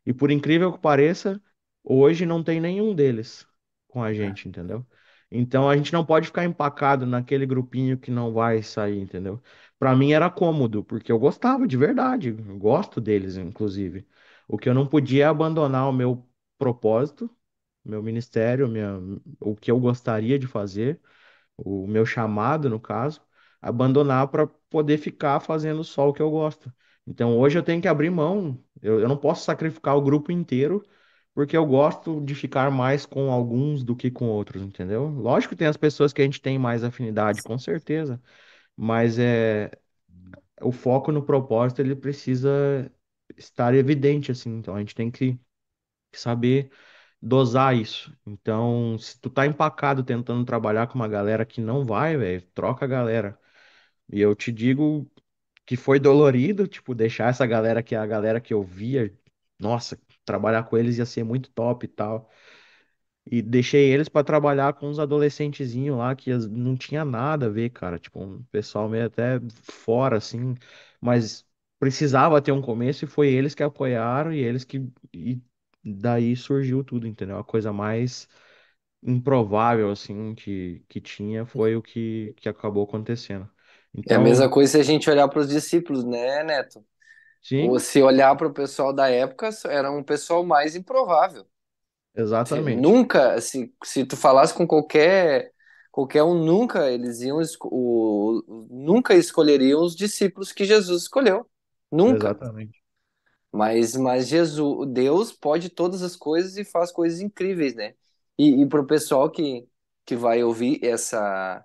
E por incrível que pareça, hoje não tem nenhum deles com a gente, entendeu? Então a gente não pode ficar empacado naquele grupinho que não vai sair, entendeu? Para mim era cômodo, porque eu gostava de verdade, eu gosto deles, inclusive. O que eu não podia é abandonar o meu propósito, meu ministério, o que eu gostaria de fazer, o meu chamado, no caso, abandonar para poder ficar fazendo só o que eu gosto. Então hoje eu tenho que abrir mão, eu não posso sacrificar o grupo inteiro, porque eu gosto de ficar mais com alguns do que com outros, entendeu? Lógico que tem as pessoas que a gente tem mais afinidade, com certeza, mas o foco no propósito ele precisa estar evidente, assim, então a gente tem que saber dosar isso. Então, se tu tá empacado tentando trabalhar com uma galera que não vai, velho, troca a galera. E eu te digo que foi dolorido, tipo, deixar essa galera que é a galera que eu via, nossa, trabalhar com eles ia ser muito top e tal. E deixei eles pra trabalhar com uns adolescentezinhos lá que não tinha nada a ver, cara. Tipo, um pessoal meio até fora, assim. Mas precisava ter um começo e foi eles que apoiaram e eles que. E daí surgiu tudo, entendeu? A coisa mais improvável, assim, que tinha foi o que acabou acontecendo. É a mesma Então, coisa se a gente olhar para os discípulos, né, Neto? Ou sim, se olhar para o pessoal da época, era um pessoal mais improvável. exatamente. Nunca, se tu falasse com qualquer um, nunca eles iam nunca escolheriam os discípulos que Jesus escolheu. Nunca. Exatamente. Mas Jesus, Deus pode todas as coisas e faz coisas incríveis, né? E para o pessoal que vai ouvir essa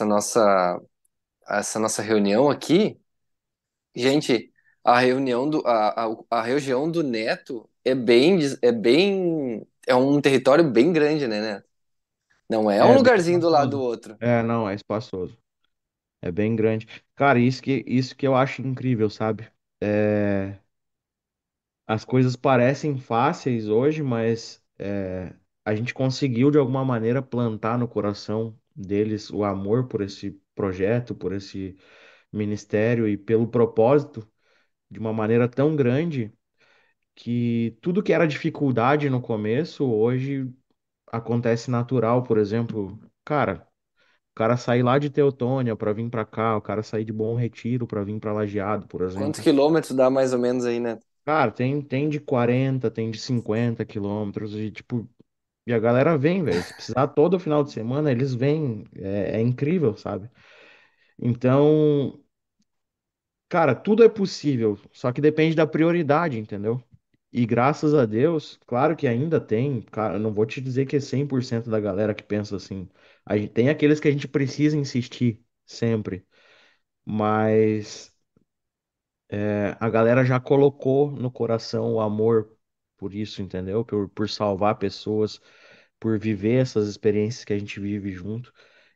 nossa reunião aqui, gente, a região do Neto é um território bem grande, né? Não é um É bem lugarzinho do lado do espaçoso. outro. É, não, é espaçoso. É bem grande. Cara, isso que eu acho incrível, sabe? É, as coisas parecem fáceis hoje, mas a gente conseguiu de alguma maneira plantar no coração deles o amor por esse projeto, por esse ministério e pelo propósito de uma maneira tão grande que tudo que era dificuldade no começo, hoje acontece natural. Por exemplo, cara. O cara sair lá de Teutônia para vir para cá, o cara sair de Bom Retiro para vir para Lajeado, por Quantos exemplo. quilômetros dá mais ou menos aí, né? Cara, tem de 40, tem de 50 quilômetros e tipo, e a galera vem, velho. Se precisar todo final de semana, eles vêm. É incrível, sabe? Então, cara, tudo é possível, só que depende da prioridade, entendeu? E graças a Deus, claro que ainda tem, cara, eu não vou te dizer que é 100% da galera que pensa assim. A gente, tem aqueles que a gente precisa insistir sempre. Mas a galera já colocou no coração o amor por isso, entendeu? Por salvar pessoas, por viver essas experiências que a gente vive junto.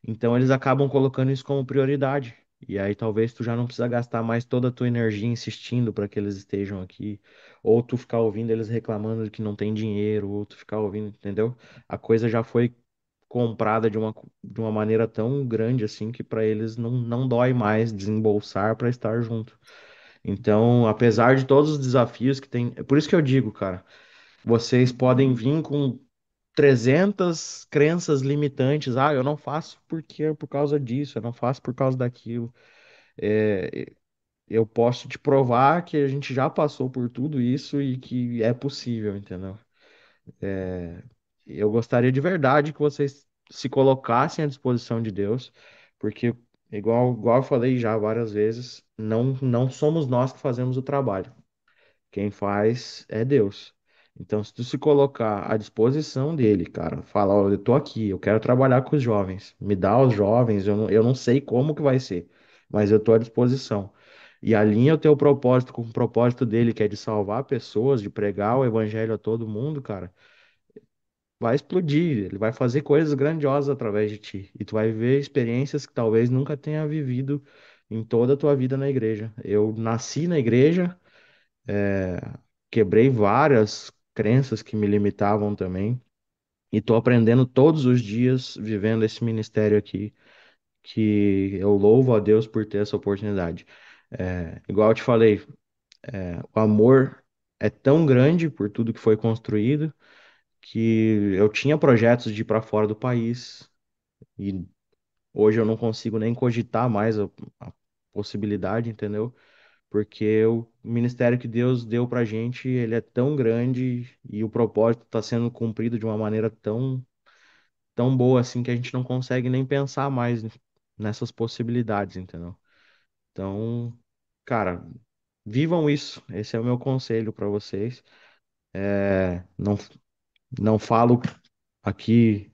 Então eles acabam colocando isso como prioridade. E aí talvez tu já não precisa gastar mais toda a tua energia insistindo para que eles estejam aqui, ou tu ficar ouvindo eles reclamando de que não tem dinheiro, ou tu ficar ouvindo, entendeu? A coisa já foi comprada de uma maneira tão grande assim que para eles não dói mais desembolsar para estar junto. Então, apesar de todos os desafios que tem, é por isso que eu digo, cara, vocês podem vir com 300 crenças limitantes. Ah, eu não faço porque é por causa disso, eu não faço por causa daquilo. É, eu posso te provar que a gente já passou por tudo isso e que é possível, entendeu? Eu gostaria de verdade que vocês se colocassem à disposição de Deus, porque, igual eu falei já várias vezes, não somos nós que fazemos o trabalho. Quem faz é Deus. Então, se tu se colocar à disposição dele, cara, fala, ó, eu tô aqui, eu quero trabalhar com os jovens, me dá os jovens, eu não sei como que vai ser, mas eu tô à disposição. e alinha o teu propósito com o propósito dele, que é de salvar pessoas, de pregar o evangelho a todo mundo, cara, vai explodir. Ele vai fazer coisas grandiosas através de ti. E tu vai viver experiências que talvez nunca tenha vivido em toda a tua vida na igreja. Eu nasci na igreja, quebrei várias crenças que me limitavam também. E tô aprendendo todos os dias vivendo esse ministério aqui, que eu louvo a Deus por ter essa oportunidade. Igual eu te falei, o amor é tão grande por tudo que foi construído que eu tinha projetos de ir para fora do país e hoje eu não consigo nem cogitar mais a possibilidade, entendeu? Porque o ministério que Deus deu pra gente, ele é tão grande e o propósito está sendo cumprido de uma maneira tão boa assim que a gente não consegue nem pensar mais nessas possibilidades, entendeu? Então, cara, vivam isso. Esse é o meu conselho para vocês. Não, não falo aqui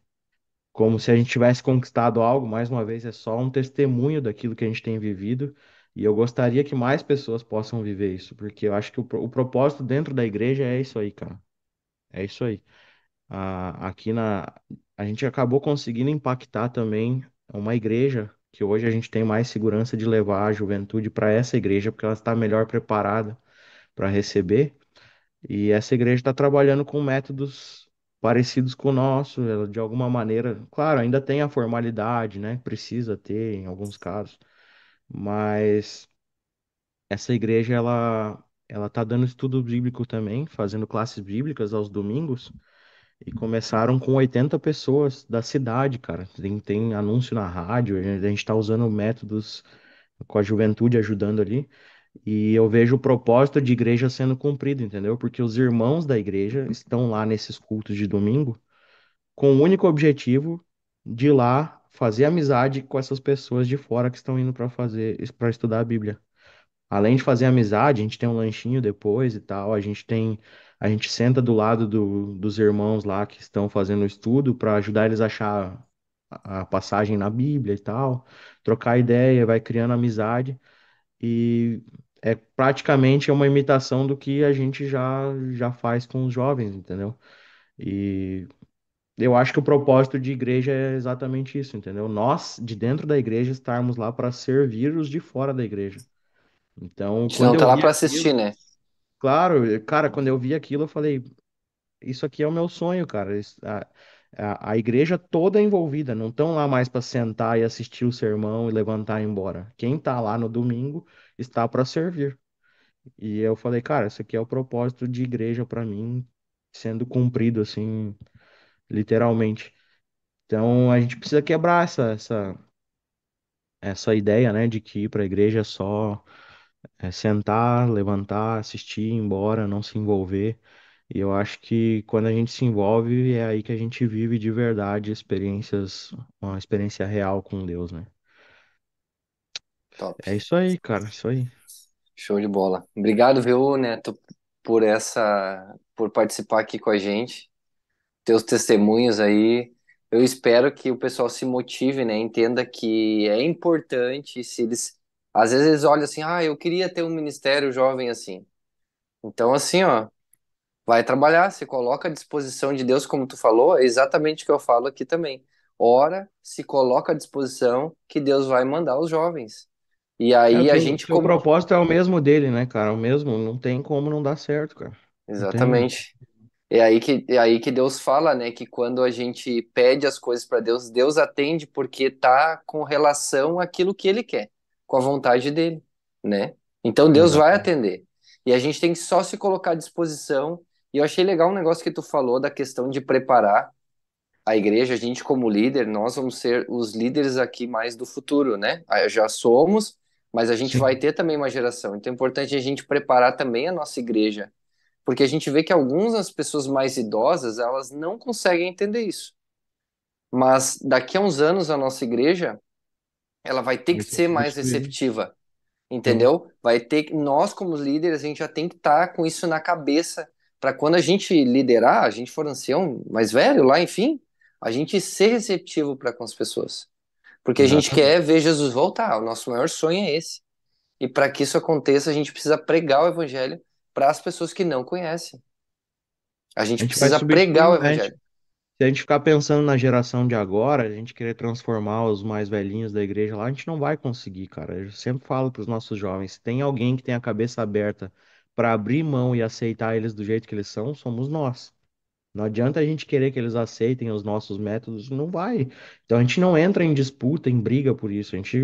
como se a gente tivesse conquistado algo, mais uma vez, é só um testemunho daquilo que a gente tem vivido. E eu gostaria que mais pessoas possam viver isso, porque eu acho que o propósito dentro da igreja é isso aí, cara. É isso aí. Aqui a gente acabou conseguindo impactar também uma igreja que hoje a gente tem mais segurança de levar a juventude para essa igreja, porque ela está melhor preparada para receber. E essa igreja está trabalhando com métodos parecidos com o nosso, ela, de alguma maneira, claro, ainda tem a formalidade, né? Precisa ter em alguns casos, mas essa igreja ela tá dando estudo bíblico também, fazendo classes bíblicas aos domingos, e começaram com 80 pessoas da cidade, cara. Tem anúncio na rádio, a gente tá usando métodos com a juventude ajudando ali. E eu vejo o propósito de igreja sendo cumprido, entendeu? Porque os irmãos da igreja estão lá nesses cultos de domingo com o único objetivo de ir lá fazer amizade com essas pessoas de fora que estão indo para estudar a Bíblia. Além de fazer amizade, a gente tem um lanchinho depois e tal, a gente senta do lado dos irmãos lá que estão fazendo o estudo para ajudar eles a achar a passagem na Bíblia e tal, trocar ideia, vai criando amizade. E é praticamente uma imitação do que a gente já faz com os jovens, entendeu? E eu acho que o propósito de igreja é exatamente isso, entendeu? Nós, de dentro da igreja, estarmos lá para servir os de fora da igreja. Então, A gente não quando tá eu lá vi para assistir, aquilo, né? claro, cara, quando eu vi aquilo, eu falei, isso aqui é o meu sonho, cara. A igreja toda é envolvida, não estão lá mais para sentar e assistir o sermão e levantar e ir embora. Quem tá lá no domingo está para servir. E eu falei, cara, isso aqui é o propósito de igreja para mim, sendo cumprido assim, literalmente. Então a gente precisa quebrar essa ideia, né, de que ir para a igreja é só sentar, levantar, assistir, ir embora, não se envolver. E eu acho que quando a gente se envolve, é aí que a gente vive de verdade experiências, uma experiência real com Deus, né? Top. É isso aí, cara, isso aí. Show de bola. Obrigado, viu, Neto, por participar aqui com a gente. Teus testemunhos aí. Eu espero que o pessoal se motive, né? Entenda que é importante se eles. Às vezes eles olham assim, eu queria ter um ministério jovem assim. Então, assim, ó, vai trabalhar, se coloca à disposição de Deus, como tu falou, é exatamente o que eu falo aqui também. Ora, se coloca à disposição que Deus vai mandar os jovens. E É, aí a o gente, teu como. propósito é o mesmo dele, né, cara? O mesmo, não tem como não dar certo, cara. Não tem. Exatamente. É aí que Deus fala, né, que quando a gente pede as coisas para Deus, Deus atende porque tá com relação àquilo que ele quer, com a vontade dele, né? Então Deus vai Exatamente. atender. E a gente tem que só se colocar à disposição. E eu achei legal um negócio que tu falou da questão de preparar a igreja, a gente como líder, nós vamos ser os líderes aqui mais do futuro, né? Já somos, mas a gente vai Sim, ter também uma geração. Então é importante a gente preparar também a nossa igreja porque a gente vê que algumas pessoas mais idosas, elas não conseguem entender isso. Mas daqui a uns anos a nossa igreja, ela vai ter que vai ser ser mais substituído. receptiva, Sim, entendeu? Vai ter nós como líderes, a gente já tem que estar com isso na cabeça para quando a gente liderar, a gente for ancião, mais velho lá, enfim, a gente ser receptivo para com as pessoas. Porque a gente quer exatamente. ver Jesus voltar. O nosso maior sonho é esse. E para que isso aconteça, a gente precisa pregar o evangelho para as pessoas que não conhecem. A A gente gente vai precisa pregar o substituindo, né? evangelho. Se a gente ficar pensando na geração de agora, a gente querer transformar os mais velhinhos da igreja lá, a gente não vai conseguir, cara. Eu sempre falo para os nossos jovens, se tem alguém que tem a cabeça aberta para abrir mão e aceitar eles do jeito que eles são, somos nós. Não adianta a gente querer que eles aceitem os nossos métodos, não vai. Então a gente não entra em disputa, em briga por isso. A gente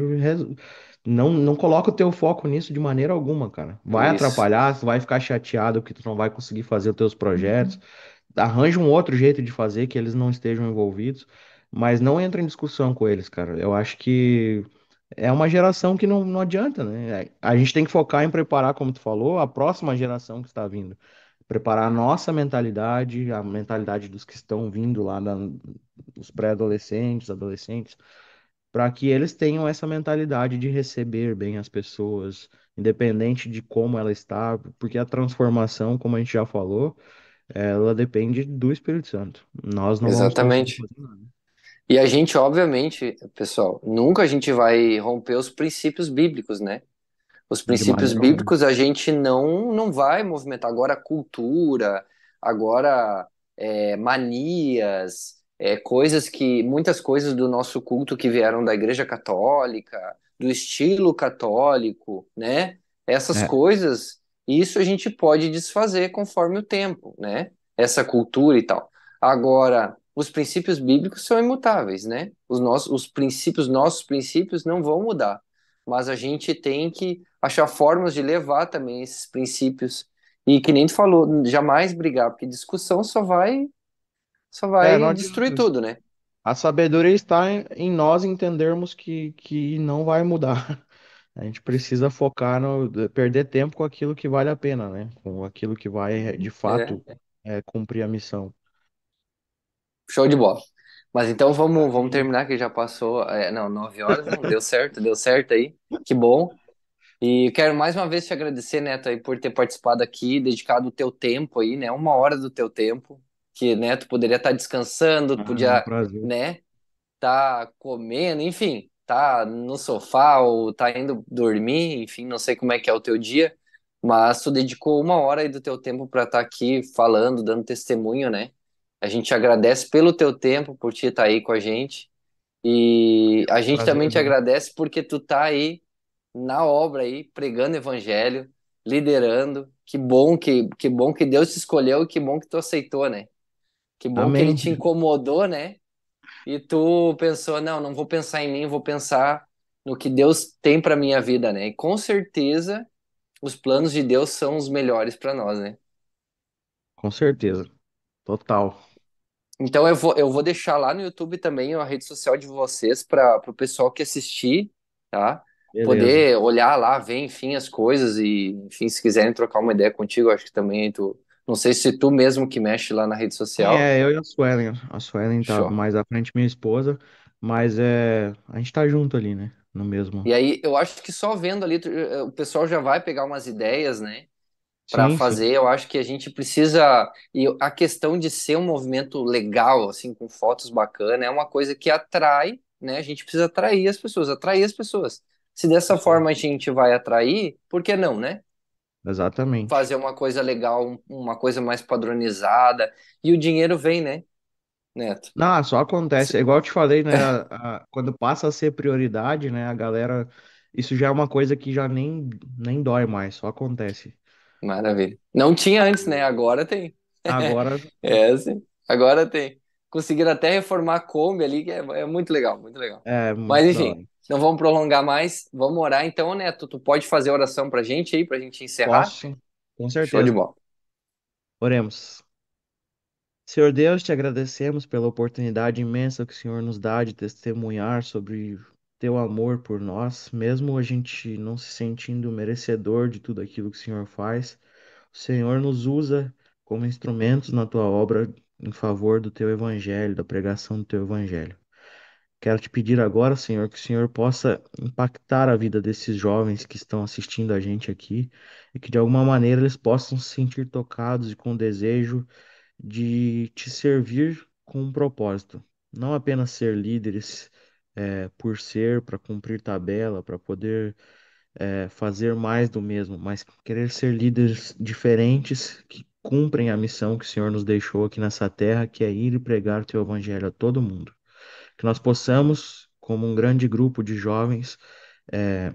não coloca o teu foco nisso de maneira alguma, cara. Vai Isso, atrapalhar, tu vai ficar chateado porque tu não vai conseguir fazer os teus projetos. Arranja um outro jeito de fazer que eles não estejam envolvidos, mas não entra em discussão com eles, cara. Eu acho que é uma geração que não adianta, né? A gente tem que focar em preparar, como tu falou, a próxima geração que está vindo. Preparar a nossa mentalidade, a mentalidade dos que estão vindo lá, dos pré-adolescentes, adolescentes, para que eles tenham essa mentalidade de receber bem as pessoas, independente de como ela está, porque a transformação, como a gente já falou, ela depende do Espírito Santo. Nós não vamos conseguir exatamente. fazer nada. E a gente, obviamente, pessoal, nunca a gente vai romper os princípios bíblicos, né? Os De princípios maneira alguma. bíblicos a gente não vai movimentar. Agora, cultura, agora manias, coisas que, muitas coisas do nosso culto que vieram da Igreja Católica, do estilo católico, né? Essas É, coisas, isso a gente pode desfazer conforme o tempo, né? Essa cultura e tal. Agora, os princípios bíblicos são imutáveis, né? Nossos princípios não vão mudar, mas a gente tem que achar formas de levar também esses princípios. E que nem tu falou, jamais brigar, porque discussão só não vai destruir adianta. tudo, né? A sabedoria está em nós entendermos que não vai mudar. A gente precisa focar no perder tempo com aquilo que vale a pena, né? Com aquilo que vai de fato É, cumprir a missão. show de bola. Mas então vamos Maravilha. terminar que já passou, não, 9 horas, não, deu certo aí, que bom. E quero mais uma vez te agradecer, Neto, aí, por ter participado aqui, dedicado o teu tempo aí, né? 1 hora do teu tempo, que, né, tu poderia estar descansando, tu Ah, é um podia, prazer. né, tá comendo, enfim, tá no sofá ou tá indo dormir, enfim, não sei como é que é o teu dia, mas tu dedicou 1 hora aí do teu tempo para estar aqui falando, dando testemunho, né? A gente agradece pelo teu tempo, por ti estar aí com a gente, e a gente também te Prazerzão. agradece porque tu tá aí na obra aí, pregando evangelho, liderando. Que bom que Deus te escolheu e que bom que tu aceitou, né? Que bom que ele Amém. te incomodou, né? E tu pensou, não vou pensar em mim, vou pensar no que Deus tem para minha vida, né? E com certeza os planos de Deus são os melhores para nós, né? Com certeza. Total. Então eu vou deixar lá no YouTube também a rede social de vocês para o pessoal que assistir, tá? Beleza. Poder olhar lá, ver, enfim, as coisas e, enfim, se quiserem trocar uma ideia contigo, acho que também tu, não sei se tu mesmo que mexe lá na rede Sim, social. eu e a Suelen. A Suelen tá Show. mais à frente, minha esposa, mas a gente tá junto ali, né? No mesmo. E aí eu acho que só vendo ali o pessoal já vai pegar umas ideias, né? Para Sim, sim. fazer. Eu acho que a gente precisa. E a questão de ser um movimento legal, assim, com fotos bacanas, é uma coisa que atrai, né? A gente precisa atrair as pessoas, atrair as pessoas. Se dessa Isso aí. forma a gente vai atrair, por que não, né? Exatamente. Fazer uma coisa legal, uma coisa mais padronizada. E o dinheiro vem, né, Neto? Não, só acontece. É igual eu te falei, né? Quando passa a ser prioridade, né? A galera. Isso já é uma coisa que já nem dói mais, só acontece. Maravilha. Não tinha antes, né? Agora tem. Agora É, sim. Agora tem. Conseguiram até reformar a Kombi ali, que é muito legal, muito legal. é Mas muito da enfim, hora. não vamos prolongar mais. Vamos orar então, Neto. Tu pode fazer oração pra gente aí, pra gente encerrar? Posso, sim. Com Show de certeza. bola. Oremos. Senhor Deus, te agradecemos pela oportunidade imensa que o Senhor nos dá de testemunhar sobre teu amor por nós, mesmo a gente não se sentindo merecedor de tudo aquilo que o Senhor faz. O Senhor nos usa como instrumentos na tua obra em favor do teu evangelho, da pregação do teu evangelho. Quero te pedir agora, Senhor, que o Senhor possa impactar a vida desses jovens que estão assistindo a gente aqui e que de alguma maneira eles possam se sentir tocados e com desejo de te servir com um propósito. Não apenas ser líderes por ser, para cumprir tabela, para poder fazer mais do mesmo, mas querer ser líderes diferentes que cumprem a missão que o Senhor nos deixou aqui nessa terra, que é ir e pregar o teu evangelho a todo mundo. Que nós possamos, como um grande grupo de jovens, é,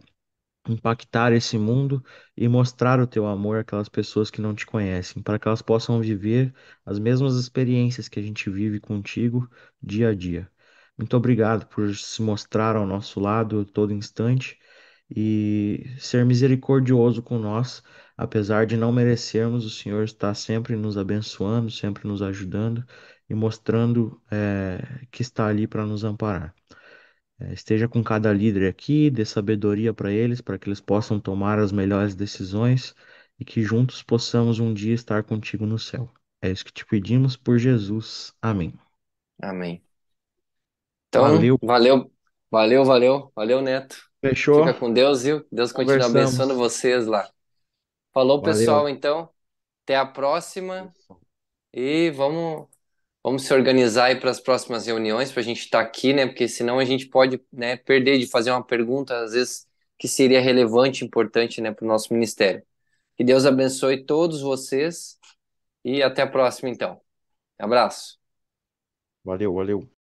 impactar esse mundo e mostrar o teu amor àquelas pessoas que não te conhecem, para que elas possam viver as mesmas experiências que a gente vive contigo dia a dia. Muito obrigado por se mostrar ao nosso lado todo instante e ser misericordioso com nós, apesar de não merecermos, o Senhor está sempre nos abençoando, sempre nos ajudando e mostrando, que está ali para nos amparar. Esteja com cada líder aqui, dê sabedoria para eles, para que eles possam tomar as melhores decisões e que juntos possamos um dia estar contigo no céu. É isso que te pedimos por Jesus. Amém. Amém. Então, Valeu, valeu, Neto. fechou? Fica com Deus, viu? Deus continua abençoando Conversamos. vocês lá. Falou, Valeu. pessoal, então. Até a próxima e vamos se organizar aí para as próximas reuniões para a gente estar aqui, né? Porque senão a gente pode, né, perder de fazer uma pergunta, às vezes, que seria relevante, importante, né, para o nosso ministério. Que Deus abençoe todos vocês e até a próxima, então. Abraço. Valeu, valeu.